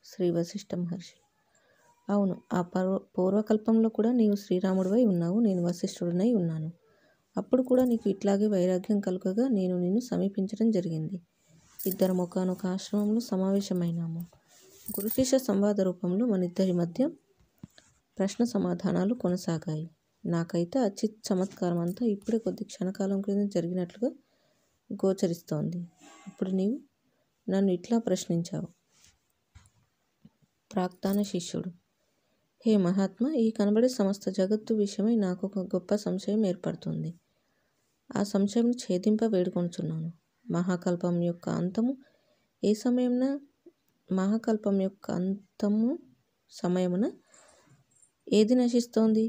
శ్రీ వశిష్ఠ మహర్షి: అవును, ఆ పూర్వకల్పంలో కూడా నీవు శ్రీరాముడివై ఉన్నావు, నేను వశిష్ఠుడినై ఉన్నాను. అప్పుడు కూడా నీకు ఇట్లాగే వైరాగ్యం కలుగగా నేను నిన్ను సమీపించడం జరిగింది. ఇద్దరం ఒకానొక ఆశ్రమంలో సమావేశమైనాము. గురు శిష్య సంవాద రూపంలో మన ఇద్దరి మధ్య ప్రశ్న సమాధానాలు కొనసాగాయి. నాకైతే అచిత్ చమత్కారం అంతా ఇప్పుడే కొద్ది క్షణకాలం క్రితం జరిగినట్లుగా గోచరిస్తోంది. ఇప్పుడు నీవు నన్ను ఇట్లా ప్రశ్నించావు. ప్రాక్తాన శిష్యుడు: హే మహాత్మా, ఈ కనబడే సమస్త జగత్తు విషయమై నాకు ఒక గొప్ప సంశయం ఏర్పడుతుంది. ఆ సంశయం ఛేదింప వేడుకొనుచున్నాను. మహాకల్పం యొక్క అంతము సమయమున ఏది నశిస్తోంది,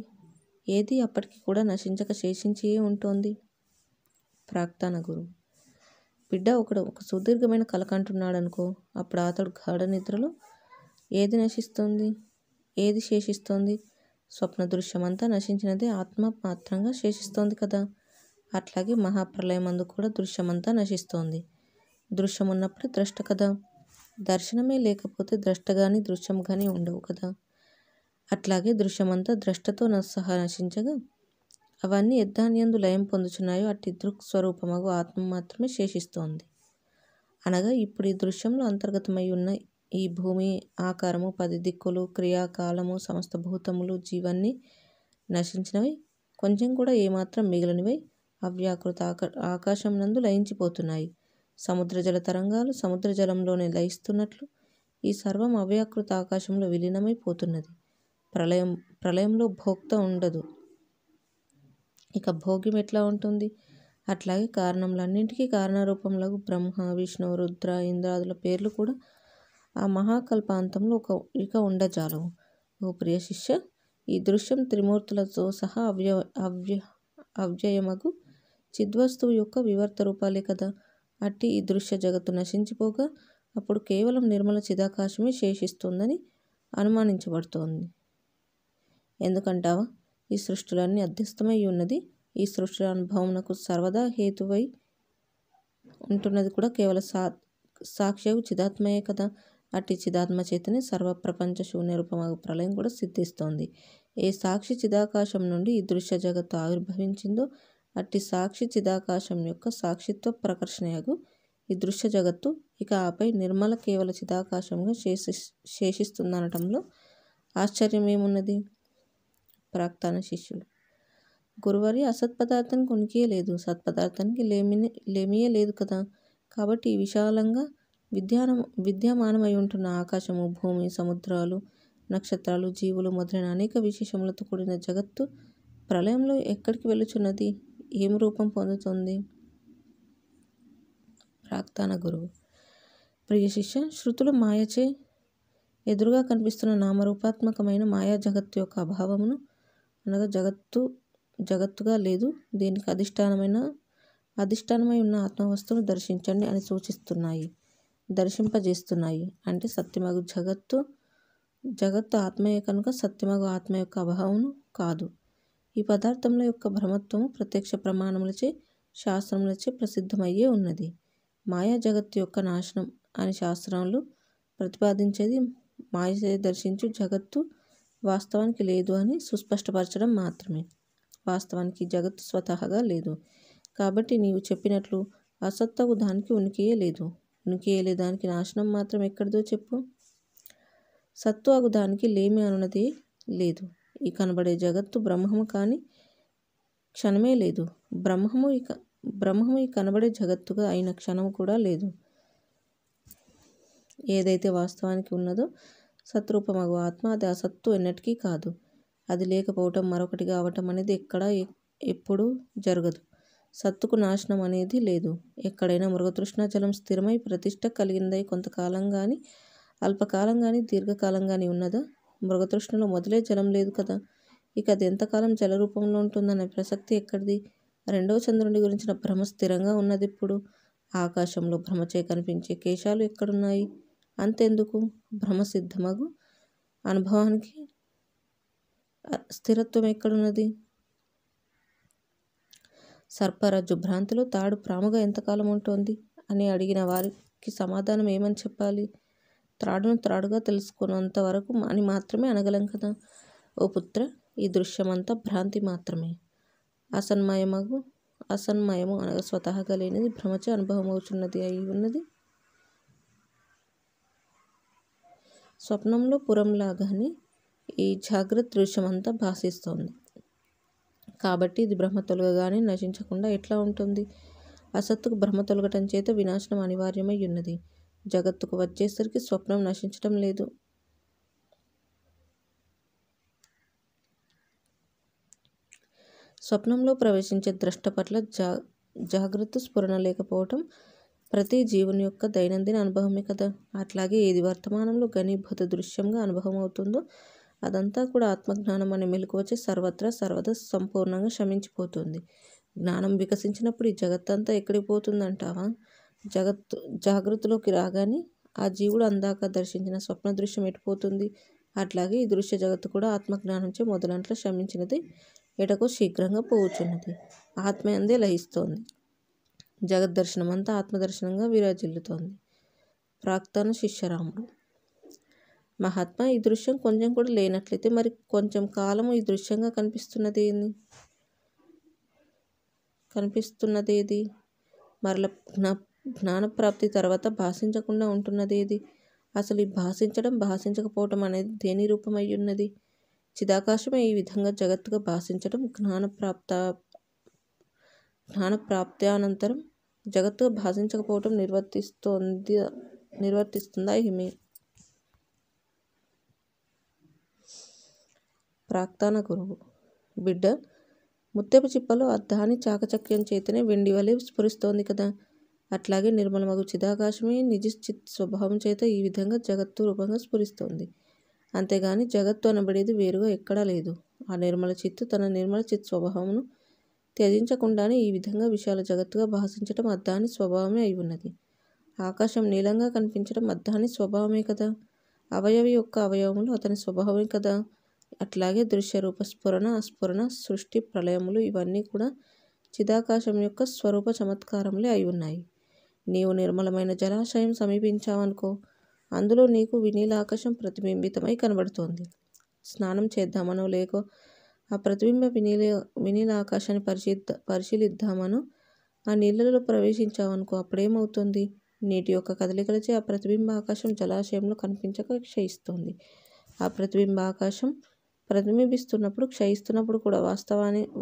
ఏది అప్పటికి కూడా నశించక శేషించియే ఉంటోంది? ప్రాక్తాన గురువు: బిడ్డ, ఒక సుదీర్ఘమైన కల కంటున్నాడనుకో. అప్పుడు అతడు గాఢ నిద్రలో ఏది నశిస్తోంది, ఏది శేషిస్తోంది? స్వప్న దృశ్యమంతా నశించినదే ఆత్మ మాత్రంగా శేషిస్తోంది కదా. అట్లాగే మహాప్రలయమందు కూడా దృశ్యమంతా నశిస్తోంది. దృశ్యమున్నప్పుడే ద్రష్ట కదా. దర్శనమే లేకపోతే ద్రష్ట కానీ దృశ్యం కానీ ఉండవు కదా. అట్లాగే దృశ్యమంతా ద్రష్టతో సహా నశించగా అవన్నీ యద్దాన్యందు లయం పొందుచున్నాయో అట్టి దృక్ స్వరూపమగు ఆత్మ మాత్రమే శేషిస్తోంది. అనగా ఇప్పుడు ఈ దృశ్యంలో అంతర్గతమై ఉన్న ఈ భూమి, ఆకారము, 10 దిక్కులు, క్రియా, కాలము, సమస్త భూతములు, జీవన్ని నశించినవై కొంచెం కూడా ఏమాత్రం మిగిలినవై అవ్యాకృత ఆకాశం నందు లయించిపోతున్నాయి. సముద్ర జల తరంగాలు సముద్ర జలంలోనే లయిస్తున్నట్లు ఈ సర్వం అవ్యాకృత ఆకాశంలో విలీనమై పోతున్నది. ప్రళయంలో భోక్త ఉండదు, ఇక భోగ్యం ఎట్లా ఉంటుంది? అట్లాగే కారణములన్నింటికీ కారణరూపములకు బ్రహ్మ, విష్ణు, రుద్ర, ఇంద్రాదుల పేర్లు కూడా ఆ మహాకల్పాంతంలో ఇక ఉండజాలవు. ఓ ప్రియ శిష్య, ఈ దృశ్యం త్రిమూర్తులతో సహా
అవ్యయమగు చిద్వస్తువు యొక్క వివర్త రూపాలే కదా. అట్టి ఈ దృశ్య జగత్తు నశించిపోగా అప్పుడు కేవలం నిర్మల చిదాకాశమే శేషిస్తుందని అనుమానించబడుతోంది. ఎందుకంటావా? ఈ సృష్టిలన్నీ అధ్యస్థమై ఉన్నది, ఈ సృష్టిల అనుభవమునకు సర్వదా హేతువై ఉంటున్నది కూడా కేవల సాక్ష్యవు చిదాత్మయే కదా. అట్టి చిదాత్మ చేతనే సర్వ ప్రపంచ శూన్య రూపమగు ప్రళయం కూడా సిద్ధిస్తోంది. ఏ సాక్షి చిదాకాశం నుండి ఈ దృశ్య జగత్తు ఆవిర్భవించిందో అట్టి సాక్షి చిదాకాశం యొక్క సాక్షిత్వ ప్రకర్షణయగు ఈ దృశ్య జగత్తు ఇక ఆపై నిర్మల కేవల చిదాకాశంగా శేషిస్తుందనటంలో ఆశ్చర్యమేమున్నది? ప్రాక్తన శిష్యులు: గురువర్య, అసత్పదార్థానికి ఉనికియే లేదు, సత్పదార్థానికి లేమియే లేదు కదా. కాబట్టి ఈ విశాలంగా విద్యమానమై ఉంటున్న ఆకాశము, భూమి, సముద్రాలు, నక్షత్రాలు, జీవులు మొదలైన అనేక విశేషములతో కూడిన జగత్తు ప్రళయంలో ఎక్కడికి వెళ్ళుచున్నది? ఏం రూపం పొందుతుంది? ప్రాక్తన గురువు: ప్రియ శిష్య, శృతులు మాయచే ఎదురుగా కనిపిస్తున్న నామరూపాత్మకమైన మాయా జగత్తు యొక్క అభావమును, అనగా జగత్తుగా లేదు, దీనికి అధిష్టానమై ఉన్న ఆత్మవస్తువును దర్శించండి అని దర్శింపజేస్తున్నాయి. అంటే సత్యమగు జగత్తు ఆత్మయే కనుక సత్యమగు ఆత్మ యొక్క అభావమును కాదు. ఈ పదార్థముల యొక్క భ్రమత్వము ప్రత్యక్ష ప్రమాణములచే, శాస్త్రములచే ప్రసిద్ధమయ్యే ఉన్నది. మాయా జగత్తు యొక్క నాశనం అని శాస్త్రములు ప్రతిపాదించేది మాయచే దర్శించు జగత్తు వాస్తవానికి లేదు అని సుస్పష్టపరచడం మాత్రమే. వాస్తవానికి జగత్తు స్వతహాగా లేదు. కాబట్టి నీవు చెప్పినట్లు అసత్తగు దానికి ఉనికియే లేదు. ఉనికియే లేదానికి నాశనం మాత్రం ఎక్కడిదో చెప్పు. సత్తు అగు దానికి లేమి అనున్నదే లేదు. ఈ కనబడే జగత్తు బ్రహ్మము కాని క్షణమే లేదు. బ్రహ్మము ఈ కనబడే జగత్తుగా అయిన క్షణము కూడా లేదు. ఏదైతే వాస్తవానికి ఉన్నదో సత్రూపమగు ఆత్మ, అది అసత్తు ఎన్నటికీ కాదు. అది లేకపోవటం, మరొకటిగా అవటం అనేది ఎక్కడా ఎప్పుడూ జరగదు. సత్తుకు నాశనం అనేది లేదు. ఎక్కడైనా మృగతృష్ణ జలం స్థిరమై ప్రతిష్ట కలిగినదై కొంతకాలం గాని, అల్పకాలం గాని, దీర్ఘకాలం గాని ఉన్నదా? మృగతృష్ణలో మొదలే జలం లేదు కదా. ఇక అది ఎంతకాలం జలరూపంలో ఉంటుందనే ప్రసక్తి ఎక్కడిది? రెండవ చంద్రుడి గురించిన భ్రమ స్థిరంగా ఉన్నది. ఇప్పుడు ఆకాశంలో భ్రమచే కనిపించే కేశాలు ఎక్కడున్నాయి? అంతెందుకు, భ్రమసిద్ధమగు అనుభవానికి స్థిరత్వం ఎక్కడున్నది? సర్పరజ్జు భ్రాంతిలో తాడు ప్రాముగా ఎంతకాలం ఉంటుంది అని అడిగిన వారికి సమాధానం ఏమని చెప్పాలి? త్రాడును త్రాడుగా తెలుసుకున్నంత వరకు అని మాత్రమే అనగలం కదా. ఓ పుత్ర, ఈ దృశ్యమంతా భ్రాంతి మాత్రమే. అసన్మయము అనగా స్వతహాగా లేనిది భ్రమచే అనుభవమవుతున్నది అయి ఉన్నది. స్వప్నంలో పురంలాగానే ఈ జాగ్రత్త దృశ్యమంతా భాసిస్తోంది. కాబట్టి ఇది బ్రహ్మ తొలగగానే నశించకుండా ఎట్లా ఉంటుంది? అసత్తుకు బ్రహ్మ తొలగటం చేత వినాశనం అనివార్యమై ఉన్నది. జగత్తుకు వచ్చేసరికి స్వప్నం నశించటం లేదు. స్వప్నంలో ప్రవేశించే ద్రష్ట పట్ల జాగ్రత్త స్ఫురణ లేకపోవటం ప్రతి జీవుని యొక్క దైనందిన అనుభవమే కదా. అట్లాగే ఏది వర్తమానంలో ఘనీభూత దృశ్యంగా అనుభవం అవుతుందో అదంతా కూడా ఆత్మజ్ఞానం అనే మెలకువచే సర్వత్రా సర్వదా సంపూర్ణంగా శమించిపోతుంది. జ్ఞానం వికసించినప్పుడు ఈ జగత్తంతా ఎక్కడికి పోతుందంటావా? జాగృతిలోకి రాగానే ఆ జీవుడు అందాక దర్శించిన స్వప్న దృశ్యం ఎటుపోతుంది? అట్లాగే ఈ దృశ్య జగత్తు కూడా ఆత్మజ్ఞానంచే మొదలంట్లో శమించినది ఎటకో శీఘ్రంగా పోవుచున్నది. ఆత్మయందే లయిస్తోంది. జగద్దర్శనమంతా ఆత్మదర్శనంగా విరాజిల్లుతోంది. ప్రాక్తన శిష్యరాముడు: మహాత్మా, ఈ దృశ్యం కొంచెం కూడా లేనట్లయితే మరి కొంచెం కాలము ఈ దృశ్యంగా కనిపిస్తున్నదేది? మరల జ్ఞానప్రాప్తి తర్వాత భాషించకుండా ఉంటున్నదేది? అసలు ఈ భాషించకపోవటం అనేది దేని రూపమై ఉన్నది? చిదాకాశమే ఈ విధంగా జగత్తుగా భాషించటం జ్ఞానప్రాప్త్యానంతరం జగత్తుగా భాషించకపోవటం నిర్వర్తిస్తుందా ఏమి? ప్రాక్తన గురువు: బిడ్డ, ముత్యపు చిప్పలో అద్దాని చాకచక్యం చేతనే వెండి వలె స్ఫురిస్తోంది కదా. అట్లాగే నిర్మలమగు చిదాకాశమే నిజ చిత్ స్వభావం చేత ఈ విధంగా జగత్తు రూపంగా స్ఫురిస్తోంది. అంతేగాని జగత్తు అనబడేది వేరుగా ఎక్కడా లేదు. ఆ నిర్మల చిత్తు తన నిర్మల చిత్ స్వభావమును త్యజించకుండానే ఈ విధంగా విశాల జగత్తుగా భాషించటం అద్దాని స్వభావమే అయి ఉన్నది. ఆకాశం నీలంగా కనిపించడం అద్దాని స్వభావమే కదా. అవయవి యొక్క అవయవములు అతని స్వభావమే కదా. అట్లాగే దృశ్య రూప స్ఫురణ, అస్ఫురణ, సృష్టి, ప్రళయములు ఇవన్నీ కూడా చిదాకాశం యొక్క స్వరూప చమత్కారములే అయి ఉన్నాయి. నీవు నిర్మలమైన జలాశయం సమీపించావనుకో, అందులో నీకు వినీలాకాశం ప్రతిబింబితమై కనబడుతోంది. స్నానం చేద్దామనో లేకో ఆ ప్రతిబింబ వినీలాకాశాన్ని పరిశీలిద్దామనో ఆ నీళ్ళలో ప్రవేశించావనుకో, అప్పుడేమవుతుంది? నీటి యొక్క కదలికలచే ఆ ప్రతిబింబ ఆకాశం జలాశయంలో కనిపించక క్షయిస్తుంది. ఆ ప్రతిబింబ ఆకాశం ప్రతిబింబిస్తున్నప్పుడు, క్షయిస్తున్నప్పుడు కూడా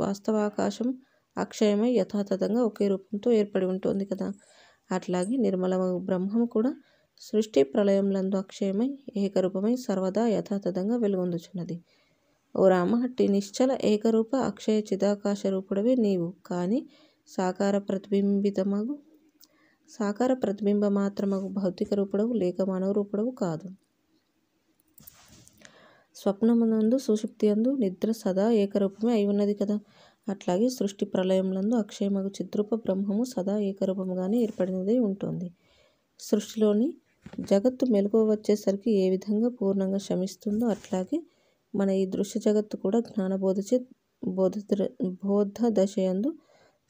వాస్తవాకాశం అక్షయమై యథాతథంగా ఒకే రూపంతో ఏర్పడి ఉంటుంది కదా. అట్లాగే నిర్మలమగు బ్రహ్మము కూడా సృష్టి ప్రళయములందు అక్షయమై ఏకరూపమై సర్వదా యథాతథంగా వెలుగొందుచున్నది. ఓ రామహట్టి, నిశ్చల ఏకరూప అక్షయ చిదాకాశ రూపుడవే నీవు కానీ సాకార ప్రతిబింబ మాత్రమగు భౌతిక రూపుడవు లేక మనోరూపుడవు కాదు. స్వప్నమునందు సుషుప్తి అందు నిద్ర సదా ఏకరూపమే అయి ఉన్నది కదా. అట్లాగే సృష్టి ప్రళయములందు అక్షయమగు చిద్రూప బ్రహ్మము సదా ఏకరూపముగానే ఏర్పడినదై ఉంటుంది. సృష్టిలోని జగత్తు మెలకువ వచ్చేసరికి ఏ విధంగా పూర్ణంగా శమిస్తుందో అట్లాగే మన ఈ దృశ్య జగత్తు కూడా జ్ఞానబోధచే బోధ దశయందు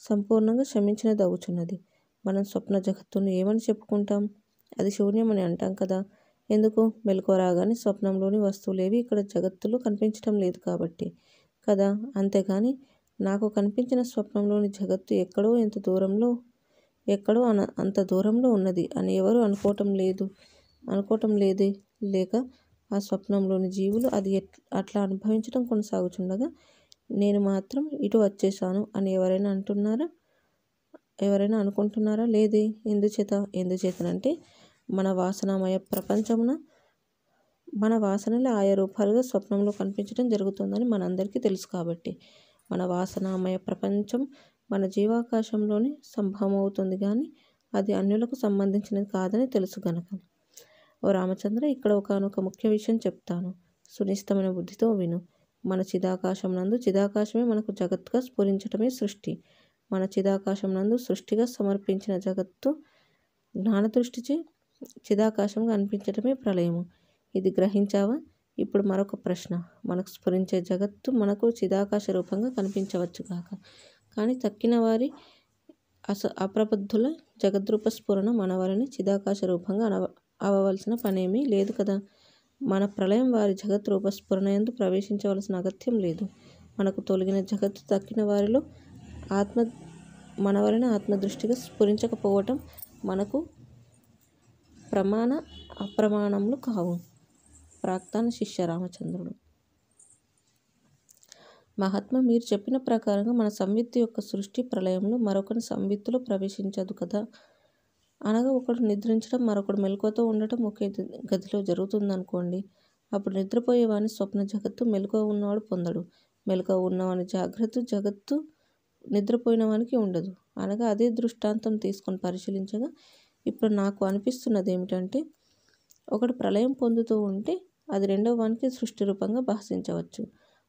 సంపూర్ణంగా శమించినది అవుచున్నది. మనం స్వప్న జగత్తును ఏమని చెప్పుకుంటాం? అది శూన్యమని అంటాం కదా. ఎందుకు? మెలకువ రాగానే స్వప్నంలోని వస్తువులేవి ఇక్కడ జగత్తులో కనిపించటం లేదు కాబట్టి కదా. అంతేగాని నాకు కనిపించిన స్వప్నంలోని జగత్తు ఎక్కడో అంత దూరంలో ఉన్నది అని ఎవరు అనుకోవటం లేదే. లేక ఆ స్వప్నంలోని జీవులు అది అట్లా అనుభవించడం కొనసాగుచుండగా నేను మాత్రం ఇటు వచ్చేసాను అని ఎవరైనా అనుకుంటున్నారా? లేదే. ఎందుచేతనంటే మన వాసనామయ ప్రపంచమున మన వాసనలే ఆయా రూపాలుగా స్వప్నంలో కనిపించడం జరుగుతుందని మనందరికీ తెలుసు కాబట్టి. మన వాసనామయ ప్రపంచం మన జీవాకాశంలోనే సంభవం అవుతుంది కానీ అది అన్యులకు సంబంధించినది కాదని తెలుసు గనక. ఓ రామచంద్ర, ఇక్కడ ఒకనొక ముఖ్య విషయం చెప్తాను. సునిశ్చితమైన బుద్ధితో విను. మన చిదాకాశం నందు చిదాకాశమే మనకు జగత్తుగా స్ఫురించటమే సృష్టి. మన చిదాకాశం నందు సృష్టిగా సమర్పించిన జగత్తు జ్ఞానదృష్టిచే చిదాకాశంగా అనిపించటమే ప్రళయము. ఇది గ్రహించావా? ఇప్పుడు మరొక ప్రశ్న. మనకు స్ఫురించే జగత్తు మనకు చిదాకాశ రూపంగా కనిపించవచ్చు కాక, కానీ తక్కిన వారి అప్రబుద్ధుల జగద్రూప స్ఫురణ మన వలన చిదాకాశ రూపంగా అవవలసిన పనేమీ లేదు కదా. మన ప్రళయం వారి జగత్ రూప స్ఫురణయందు ప్రవేశించవలసిన అగత్యం లేదు. మనకు తొలగిన జగత్తు తక్కిన వారిలో మన వలన ఆత్మదృష్టిగా స్ఫురించకపోవటం మనకు అప్రమాణములు కావు. ప్రాక్తన శిష్య రామచంద్రుడు: మహాత్మా, మీరు చెప్పిన ప్రకారంగా మన సంవిత్తు యొక్క సృష్టి ప్రళయంలో మరొకరి సంవిత్తులో ప్రవేశించదు కదా. అనగా ఒకడు నిద్రించడం, మరొకడు మెలకువతో ఉండటం ఒకే గదిలో జరుగుతుందనుకోండి. అప్పుడు నిద్రపోయేవాని స్వప్న జగత్తు మెలకువ ఉన్నవాడు పొందడు. మెలకువ ఉన్నవాని జాగ్రత్త జగత్తు నిద్రపోయిన వానికి ఉండదు. అనగా అదే దృష్టాంతం తీసుకొని పరిశీలించగా ఇప్పుడు నాకు అనిపిస్తున్నది ఏమిటంటే, ఒకడు ప్రళయం పొందుతూ ఉంటే అది రెండవ వానికి సృష్టి రూపంగా భాషించవచ్చు.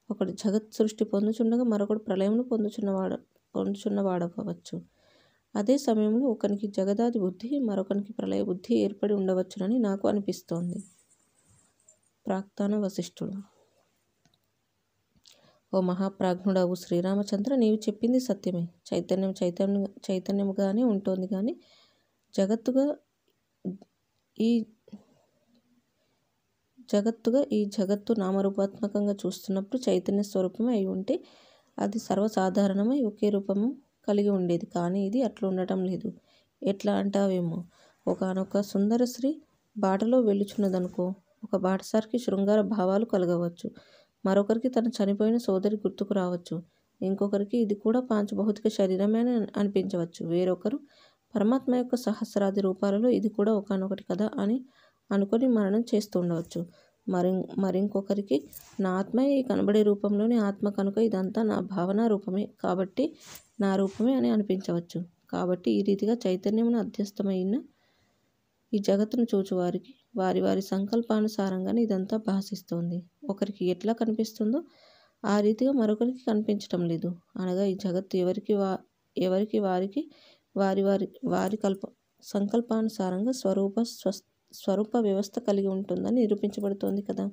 ఒకడు జగత్ సృష్టి పొందుచుండగా మరొకడు ప్రళయమును పొందుచున్నవాడవచ్చు. అదే సమయంలో ఒకనికి జగదాది బుద్ధి, మరొకనికి ప్రళయ బుద్ధి ఏర్పడి ఉండవచ్చునని నాకు అనిపిస్తోంది. ప్రాక్తన వశిష్ఠుడు: ఓ మహాప్రాజ్ఞుడవు శ్రీరామచంద్ర, నీవు చెప్పింది సత్యమే. చైతన్యముగానే ఉంటుంది కానీ జగత్తుగా ఈ జగత్తు నామరూపాత్మకంగా చూస్తున్నప్పుడు చైతన్య స్వరూపమే అయి ఉంటే అది సర్వసాధారణమై ఒకే రూపము కలిగి ఉండేది. కానీ ఇది అట్లా ఉండటం లేదు. ఎట్లా అంటావేమో. ఒకనొక సుందర స్త్రీ బాటలో వెళ్ళుచున్నదనుకో. ఒక బాటసారికి శృంగార భావాలు కలగవచ్చు. మరొకరికి తన చనిపోయిన సోదరి గుర్తుకు రావచ్చు. ఇంకొకరికి ఇది కూడా పాంచభౌతిక శరీరమే అని అనిపించవచ్చు. వేరొకరు పరమాత్మ యొక్క సహస్రాది రూపాలలో ఇది కూడా ఒకనొకటి కదా అని అనుకొని మననం చేస్తూ ఉండవచ్చు. మరింకొకరికి నా ఆత్మ ఈ కనబడే రూపంలోని ఆత్మ కనుక ఇదంతా నా భావన రూపమే కాబట్టి నా రూపమే అని అనిపించవచ్చు. కాబట్టి ఈ రీతిగా చైతన్యమును అధ్యస్థమైన ఈ జగత్తును చూచువారికి వారి వారి సంకల్పానుసారంగానే ఇదంతా భాషిస్తోంది. ఒకరికి ఎట్లా కనిపిస్తుందో ఆ రీతిగా మరొకరికి కనిపించటం లేదు. అనగా ఈ జగత్తు ఎవరికి వారికి వారి వారి వారి సంకల్పానుసారంగా స్వరూప వ్యవస్థ కలిగి ఉంటుందని నిరూపించబడుతోంది కదా.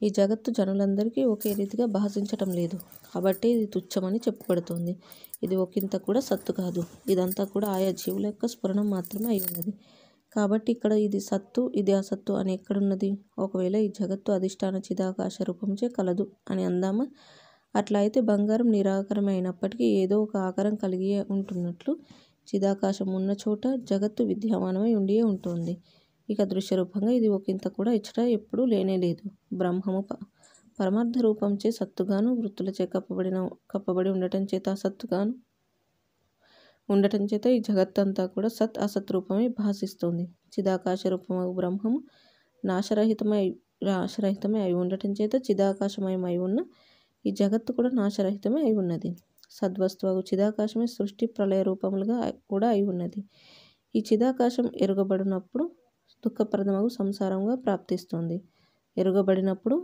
ఈ జగత్తు జనులందరికీ ఒకే రీతిగా భాషించటం లేదు కాబట్టి ఇది తుచ్చమని చెప్పబడుతోంది. ఇది ఒకంత కూడా సత్తు కాదు. ఇదంతా కూడా ఆయా జీవుల యొక్క స్ఫురణం మాత్రమే అయి ఉన్నది. కాబట్టి ఇక్కడ ఇది సత్తు ఇది అసత్తు అని ఎక్కడున్నది? ఒకవేళ ఈ జగత్తు అధిష్టాన చిదాకాశ రూపంచే కలదు అని అందామా? అట్లా అయితే బంగారం నిరాకారమే అయినప్పటికీ ఏదో ఒక ఆకారం కలిగి ఉంటున్నట్లు చిదాకాశం ఉన్న చోట జగత్తు విద్యమానమై ఉండియే ఉంటుంది. ఇక దృశ్య రూపంగా ఇది ఒకంత కూడా ఇచ్చట ఎప్పుడూ లేనేలేదు. బ్రహ్మము పరమార్థ రూపంచే సత్తుగాను, వృత్తులచే కప్పబడి ఉండటం చేత అసత్తుగాను ఉండటం చేత ఈ జగత్తంతా కూడా సత్ అసత్ రూపమై భాషిస్తుంది. చిదాకాశ రూపము బ్రహ్మము నాశరహితమై అయి ఉండటం చేత చిదాకాశమయమై ఉన్న ఈ జగత్తు కూడా నాశరహితమే అయి ఉన్నది. సద్వస్తువు చిదాకాశమే సృష్టి ప్రళయ రూపములుగా కూడా అయి ఉన్నది. ఈ చిదాకాశం ఎరుగబడినప్పుడు దుఃఖప్రదమగు సంసారంగా ప్రాప్తిస్తుంది. ఎరుగబడినప్పుడు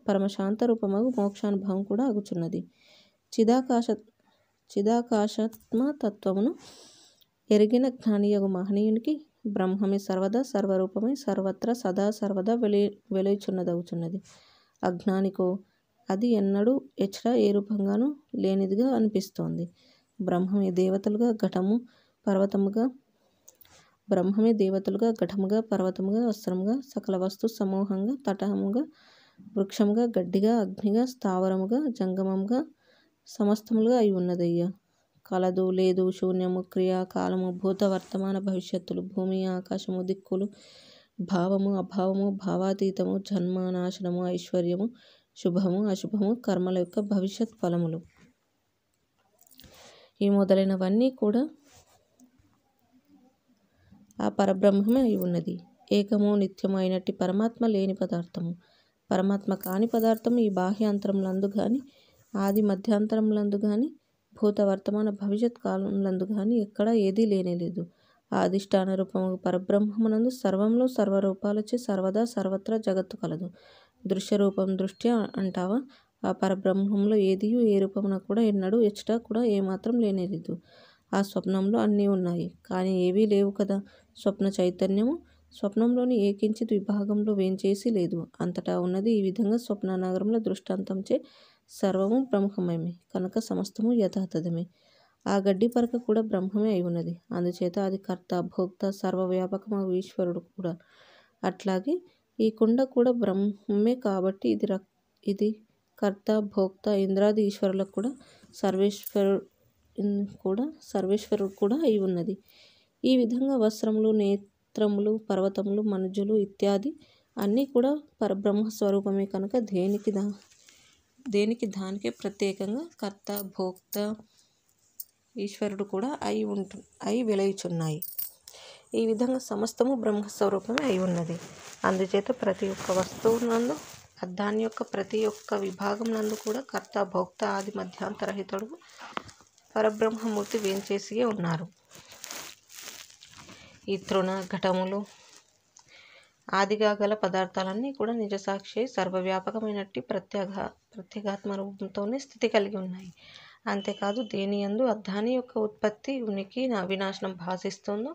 పరమశాంత రూపమగు మోక్షానుభవం కూడా అగుచున్నది. చిదాకాశాత్మ తత్వమును ఎరిగిన జ్ఞానియగు మహనీయునికి బ్రహ్మమే సర్వదా సర్వరూపమై సర్వత్రా సదా సర్వదా వెలుచున్నదవుచున్నది. అజ్ఞానికో అది ఎన్నడూ ఎచ్చట ఏ రూపంగానూ లేనిదిగా అనిపిస్తోంది. బ్రహ్మమే దేవతలుగా ఘటముగా పర్వతముగా వస్త్రముగా సకల వస్తు సమూహంగా తటముగా వృక్షముగా గడ్డిగా అగ్నిగా స్థావరముగా జంగమముగా సమస్తములుగా అయి ఉన్నదయ్యా. కలదు లేదు శూన్యము క్రియ కాలము భూత వర్తమాన భవిష్యత్తులు భూమి ఆకాశము దిక్కులు భావము అభావము భావాతీతము జన్మ నాశనము ఐశ్వర్యము శుభము అశుభము కర్మల యొక్క భవిష్యత్ ఫలములు ఈ మొదలైనవన్నీ కూడా ఆ పరబ్రహ్మమే అయి ఉన్నది. ఏకము నిత్యము అయినట్టి పరమాత్మ లేని పదార్థము పరమాత్మ కాని పదార్థం ఈ బాహ్యాంతరములందు గాని ఆది మధ్యాంతరములందు గాని భూత వర్తమాన భవిష్యత్ కాలములందు గాని ఎక్కడా ఏదీ లేనేలేదు. ఆ అధిష్టాన రూపము పరబ్రహ్మమునందు సర్వంలో సర్వరూపాలచే సర్వదా సర్వత్రా జగత్తు కలదు. దృశ్య రూపం దృష్ట్యా అంటావా? ఆ పరబ్రహ్మంలో ఏదియూ ఏ రూపమున కూడా ఎన్నడూ ఎచ్చట కూడా ఏమాత్రం లేనేలేదు. ఆ స్వప్నంలో అన్నీ ఉన్నాయి కానీ ఏవీ లేవు కదా. స్వప్న చైతన్యము స్వప్నంలోని ఏ కించిత్ విభాగంలో వేంచేసి లేదు. అంతటా ఉన్నది. ఈ విధంగా స్వప్న నగరంలో దృష్టాంతంచే సర్వము బ్రహ్మమయమే కనుక సమస్తము యథాతథమే. ఆ గడ్డి పరక కూడా బ్రహ్మమే అయి ఉన్నది. అందుచేత అది కర్త భోక్త సర్వవ్యాపకమగు ఈశ్వరుడు కూడా. అట్లాగే ఈ కుండ కూడా బ్రహ్మమే కాబట్టి ఇది కర్త భోక్త ఇంద్రాది ఈశ్వరులకు కూడా సర్వేశ్వరుడు కూడా అయి ఉన్నది. ఈ విధంగా వస్త్రములు నేత్రములు పర్వతములు మనుజులు ఇత్యాది అన్నీ కూడా పరబ్రహ్మ స్వరూపమే కనుక దేనికి దానికే ప్రత్యేకంగా కర్త భోక్త ఈశ్వరుడు కూడా అయి వెలయుచున్నాయి. ఈ విధంగా సమస్తము బ్రహ్మస్వరూపమే అయి ఉన్నది. అందుచేత ప్రతి ఒక్క వస్తువునందు దాని యొక్క ప్రతి ఒక్క విభాగం నందు కూడా కర్త భోక్త ఆది మధ్యాంతరహితుడు పరబ్రహ్మమూర్తి వేంచేసియే ఉన్నారు. ఈ తృణ ఘటములు ఆదిగా గల పదార్థాలన్నీ కూడా నిజసాక్షి సర్వవ్యాపకమైనట్టి ప్రత్యేగాత్మ రూపంతోనే స్థితి కలిగి ఉన్నాయి. అంతేకాదు దేని యందు దాని యొక్క ఉత్పత్తి ఉనికి వినాశనం భాషిస్తుందో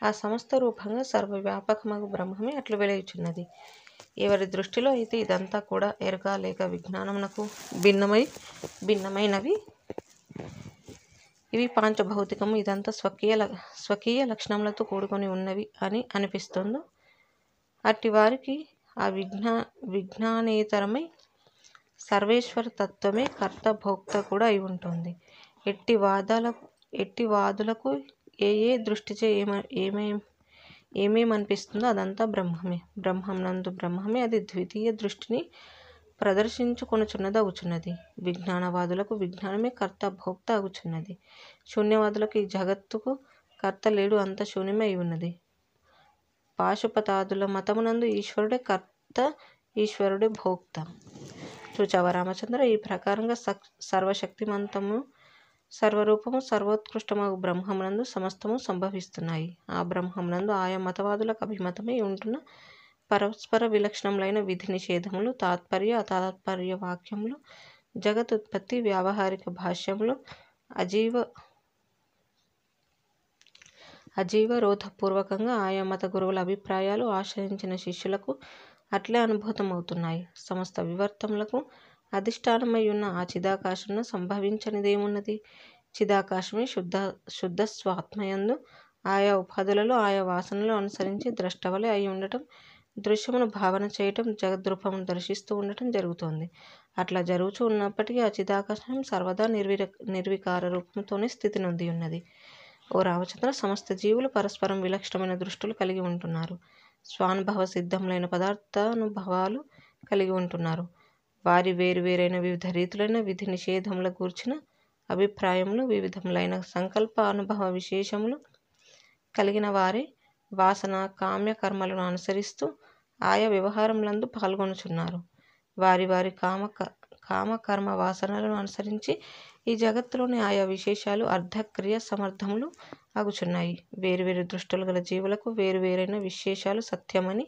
ఆ సమస్త రూపంగా సర్వవ్యాపకమగు బ్రహ్మమే అట్లు వెలయుచున్నది. ఎవరి దృష్టిలో అయితే ఇదంతా కూడా ఎరుక లేక విజ్ఞానమునకు భిన్నమైనవి ఇవి పాంచభౌతికము ఇదంతా స్వకీయ లక్షణములతో కూడుకొని ఉన్నవి అని అనిపిస్తుందో అట్టి వారికి ఆ విజ్ఞానేతరమై సర్వేశ్వర తత్వమే కర్త భోక్త కూడా అయి ఉంటుంది. ఎట్టి వాదులకు ఏ దృష్టిచే ఏమేమనిపిస్తుందో అదంతా బ్రహ్మమే. బ్రహ్మనందు బ్రహ్మమే అది ద్వితీయ దృష్టిని ప్రదర్శించుకొనుచున్నదవుచున్నది. విజ్ఞానవాదులకు విజ్ఞానమే కర్త భోక్త అగుచున్నది. శూన్యవాదులకు ఈ జగత్తుకు కర్త లేడు అంత శూన్యమే అయి ఉన్నది. పాశుపతాదుల మతమునందు ఈశ్వరుడే కర్త ఈశ్వరుడే భోక్త. చూచావా రామచంద్ర, ఈ ప్రకారంగా సర్వశక్తిమంతము సర్వరూపము సర్వోత్కృష్టమగు బ్రహ్మమునందు సమస్తము సంభవిస్తున్నాయి. ఆ బ్రహ్మమునందు ఆయా మతవాదులకు అభిమతమై ఉంటున్న పరస్పర విలక్షణములైన విధి నిషేధములు, తాత్పర్య అతాత్పర్య వాక్యములు, జగదుత్పత్తి వ్యావహారిక భాష్యములు, అజీవరోధపూర్వకంగా ఆయా మత గురువుల అభిప్రాయాలు ఆశ్రయించిన శిష్యులకు అట్లే అనుభూతమవుతున్నాయి. సమస్త వివర్తములకు అధిష్టానమై ఉన్న ఆ చిదాకాశంలో సంభవించనిదేమున్నది? చిదాకాశమే శుద్ధ స్వాత్మయందు ఆయా ఉపాధులలో ఆయా వాసనలు అనుసరించి ద్రష్టవలే అయి ఉండటం, దృశ్యమును భావన చేయటం, జగద్రూపమును దర్శిస్తూ ఉండటం జరుగుతోంది. అట్లా జరుగుతూ ఉన్నప్పటికీ ఆ చిదాకాశం సర్వదా నిర్వికార రూపంతోనే స్థితి నొంది ఉన్నది. ఓ రామచంద్ర, సమస్త జీవులు పరస్పరం విలక్షణమైన దృష్టులు కలిగి ఉంటున్నారు. స్వానుభవ సిద్ధములైన పదార్థానుభవాలు కలిగి ఉంటున్నారు. వారి వేరైన వివిధ రీతులైన విధి నిషేధముల గూర్చిన అభిప్రాయములు, వివిధములైన సంకల్ప అనుభవ విశేషములు కలిగిన వారే వాసన కామ్య కర్మలను అనుసరిస్తూ ఆయా వ్యవహారములందు పాల్గొనుచున్నారు. వారి కామకర్మ వాసనలను అనుసరించి ఈ జగత్తులోని ఆయా విశేషాలు అర్ధక్రియ సమర్థములు అగుచున్నాయి. వేరు దృష్టులు గల జీవులకు వేరైన విశేషాలు సత్యమని,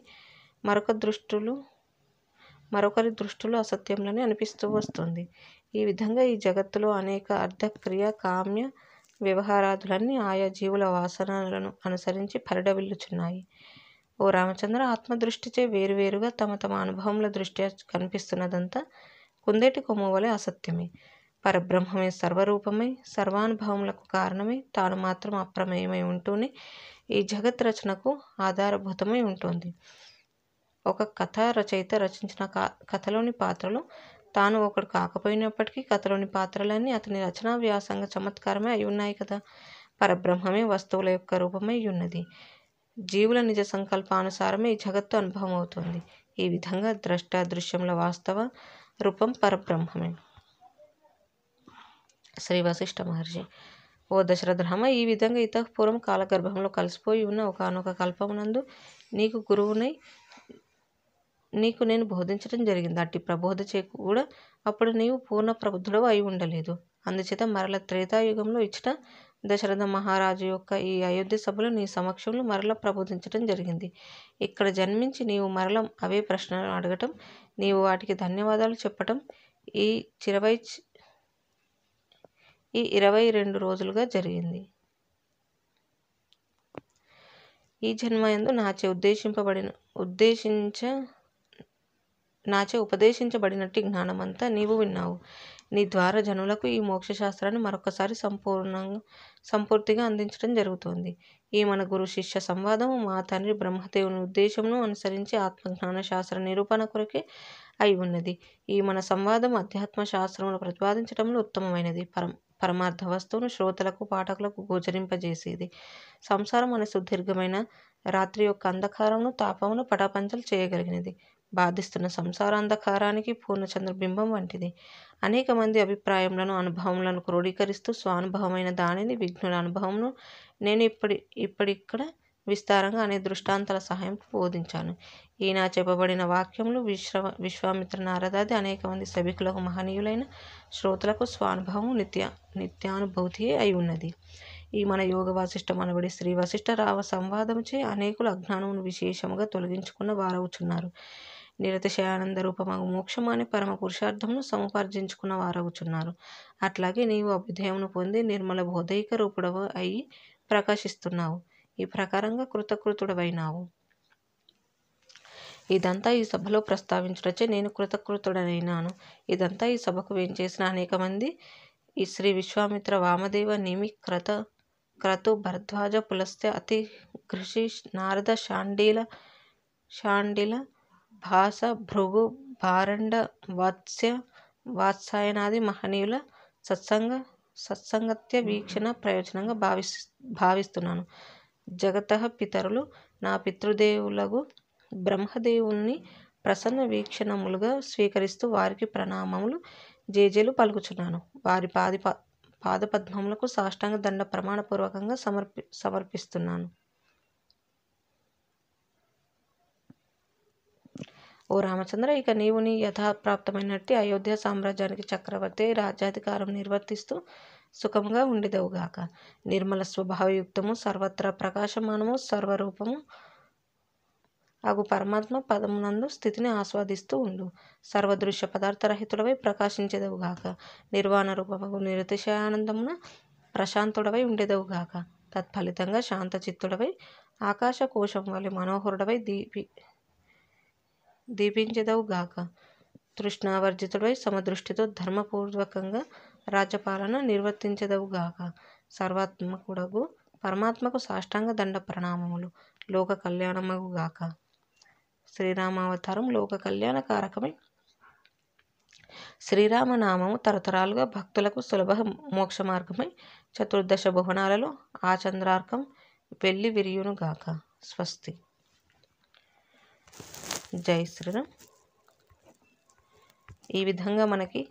మరొకరి దృష్టులు అసత్యములని అనిపిస్తూ వస్తుంది. ఈ విధంగా ఈ జగత్తులో అనేక అర్ధక్రియ కామ్య వ్యవహారాదులన్నీ ఆయా జీవుల వాసనలను అనుసరించి పరిడవిల్లుచున్నాయి. ఓ రామచంద్ర, ఆత్మదృష్టిచే వేరుగా తమ అనుభవముల దృష్ట్యా కనిపిస్తున్నదంతా కుందేటి కొమ్ము వలె అసత్యమే. పరబ్రహ్మమే సర్వరూపమై సర్వానుభవములకు కారణమై తాను మాత్రం అప్రమేయమై ఉంటూనే ఈ జగత్ రచనకు ఆధారభూతమై ఉంటుంది. ఒక కథా రచయిత రచించిన కథలోని పాత్రలు తాను ఒకడు కాకపోయినప్పటికీ కథలోని పాత్రలన్నీ అతని రచనా వ్యాసంగ చమత్కారమే అయి ఉన్నాయి కదా. పరబ్రహ్మమే వస్తువుల యొక్క రూపమై ఉన్నది. జీవుల నిజ సంకల్పానుసారమే ఈ జగత్తు అనుభవం అవుతుంది. ఈ విధంగా ద్రష్ట దృశ్యముల వాస్తవ రూపం పరబ్రహ్మమే. శ్రీ వశిష్ఠ మహర్షి: ఓ దశరథరామ, ఈ విధంగా ఇతఃపూర్వం కాలగర్భంలో కలిసిపోయి ఉన్న ఒకానొక కల్పమునందు నీకు గురువునై నీకు నేను బోధించడం జరిగింది. అట్టి ప్రబోధచే కూడా అప్పుడు నీవు పూర్ణ ప్రబుద్ధుడవు అయి ఉండలేదు. అందుచేత మరల త్రేతాయుగంలో ఇచ్చట దశరథ మహారాజు యొక్క ఈ అయోధ్య సభలో నీ సమక్షంలో మరల ప్రబోధించడం జరిగింది. ఇక్కడ జన్మించి నీవు మరల అవే ప్రశ్నలు అడగటం, నీవు వాటికి ధన్యవాదాలు చెప్పటం ఈ 22 రోజులుగా జరిగింది. ఈ జన్మయందు నాచే ఉపదేశించబడినట్టి జ్ఞానమంతా నీవు విన్నావు. నీ ద్వారా జనులకు ఈ మోక్షశాస్త్రాన్ని మరొకసారి సంపూర్తిగా అందించడం జరుగుతోంది. ఈ మన గురు శిష్య సంవాదము మా తండ్రి బ్రహ్మదేవుని ఉద్దేశమును అనుసరించి ఆత్మజ్ఞాన శాస్త్ర నిరూపణ కొరకే అయి ఉన్నది. ఈ మన సంవాదం అధ్యాత్మ శాస్త్రమును ప్రతిపాదించడంలో ఉత్తమమైనది. పరమార్థ వస్తువును శ్రోతలకు పాఠకులకు గోచరింపజేసేది. సంసారం అనే సుదీర్ఘమైన రాత్రి యొక్క అంధకారమును తాపమును పటాపంచలు చేయగలిగినది. బాధిస్తున్న సంసార అంధకారానికి పూర్ణచంద్ర బింబం వంటిది. అనేక మంది అభిప్రాయములను అనుభవములను క్రోడీకరిస్తూ స్వానుభవమైన దానిని విజ్ఞుల అనుభవమును నేను ఇప్పుడిక్కడ విస్తారంగా అనే దృష్టాంతాల సహాయంతో బోధించాను. ఈయన చెప్పబడిన వాక్యములు విశ్వామిత్ర నారదాది అనేక మంది సభికులకు మహనీయులైన శ్రోతలకు స్వానుభవము నిత్యానుభూతియే అయి ఉన్నది. ఈ మన యోగ వాసిష్టం అనబడి శ్రీ వశిష్ఠ రావ సంవాదముచే అనేకులు అజ్ఞానమును విశేషముగా తొలగించుకున్న వారవుచున్నారు. నిరతిశయానంద రూపమగు మోక్షము అనే పరమ పురుషార్థమును సముపార్జించుకున్న వారవుచున్నారు. అట్లాగే నీవు అభ్యుదయమును పొంది నిర్మల బోధైక రూపుడవు అయి ప్రకాశిస్తున్నావు. ఈ ప్రకారంగా కృతకృతుడవైనావు. ఇదంతా ఈ సభలో ప్రస్తావించుటచే నేను కృతకృతుడనైనాను. ఇదంతా ఈ సభకు వేంచేసిన అనేక మంది ఈ శ్రీ విశ్వామిత్ర వామదేవ నిమి క్రతు భరద్వాజ పులస్త్య అతి ఘృషి నారద శాండిల భాస భృగు భారండ వాత్సాయనాది మహనీయుల సత్సంగత్య వీక్షణ ప్రయోజనంగా భావిస్తున్నాను. జగతః పితరులు నా పితృదేవులగు బ్రహ్మదేవుని ప్రసన్న వీక్షణములుగా స్వీకరిస్తూ వారికి ప్రణామములు జేజేలు పలుకుచున్నాను. వారి పాదపద్మములకు సాష్టాంగ దండ ప్రమాణపూర్వకంగా సమర్పిస్తున్నాను. ఓ రామచంద్ర, ఇక నీవు నీ యథాప్రాప్తమైనట్టి అయోధ్య సామ్రాజ్యానికి చక్రవర్తి రాజ్యాధికారం నిర్వర్తిస్తూ సుఖముగా ఉండిదవుగాక. నిర్మల స్వభావయుక్తము సర్వత్రా ప్రకాశమానము సర్వరూపము అగు పరమాత్మ పదమునందు స్థితిని ఆస్వాదిస్తూ ఉండు. సర్వదృశ్య పదార్థరహితుడవై ప్రకాశించెదవుగాక. నిర్వాణ రూపమగు నిరతిశయానందమున ప్రశాంతుడవై ఉండేదవుగాక. తత్ఫలితంగా శాంతచిత్తుడవై ఆకాశ కోశం వలె మనోహరుడవై దీపించెదవుగాక. తృష్ణావర్జితుడవై సమదృష్టితో ధర్మపూర్వకంగా రాజ్యపాలన నిర్వర్తించెదవుగాక. సర్వాత్మకుడగు పరమాత్మకు సాష్టాంగ దండ ప్రణామములు. లోక కళ్యాణమగుగాక. శ్రీరామావతారం లోక కళ్యాణ కారకమై శ్రీరామనామము తరతరాలుగా భక్తులకు సులభ మోక్ష మార్గమై చతుర్దశ భువనాలలో ఆచంద్రార్కం వెళ్ళి విరియునుగాక. స్వస్తి. జై శ్రీరామ్. ఈ విధంగా మనకి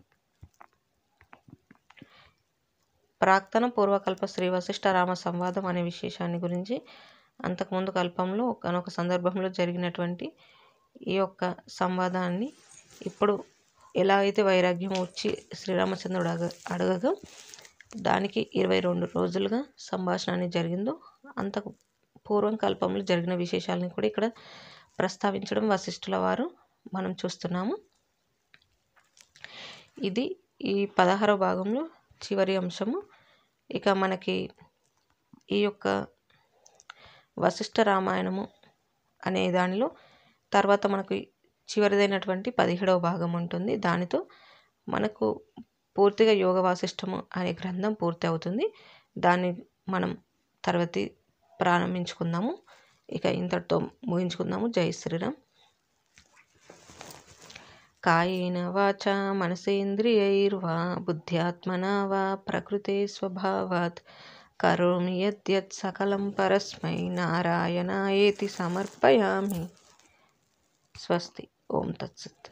ప్రాక్తన పూర్వకల్ప శ్రీ వశిష్ఠ రామ సంవాదం అనే విశేషాన్ని గురించి అంతకుముందు కల్పంలో ఒకనొక సందర్భంలో జరిగినటువంటి ఈ యొక్క సంవాదాన్ని ఇప్పుడు ఎలా అయితే వైరాగ్యం వచ్చి శ్రీరామచంద్రుడు అడగగా దానికి 22 రోజులుగా సంభాషణ అనేది జరిగిందో అంతకు పూర్వం కల్పంలో జరిగిన విశేషాలని కూడా ఇక్కడ ప్రస్తావించడం వశిష్ఠుల వారు మనం చూస్తున్నాము. ఇది ఈ 16వ భాగంలో చివరి అంశము. ఇక మనకి ఈ యొక్క వశిష్ఠ రామాయణము అనే దానిలో తర్వాత మనకు చివరిదైనటువంటి 17వ భాగం ఉంటుంది. దానితో మనకు పూర్తిగా యోగ వాసిష్టము అనే గ్రంథం పూర్తి అవుతుంది. దాన్ని మనం తర్వాతి ప్రారంభించుకుందాము. ఇక ఇంతటితో ముగించుకుందాము. జై శ్రీరామ్. కాయేన వాచా మనసేంద్రియైర్వా బుద్ధ్యాత్మనా వా ప్రకృతే స్వభావాత్ కరోమి యద్యత్ సకలం పరస్మై నారాయణాయేతి సమర్పయామి. స్వస్తి. ఓం తత్సత్.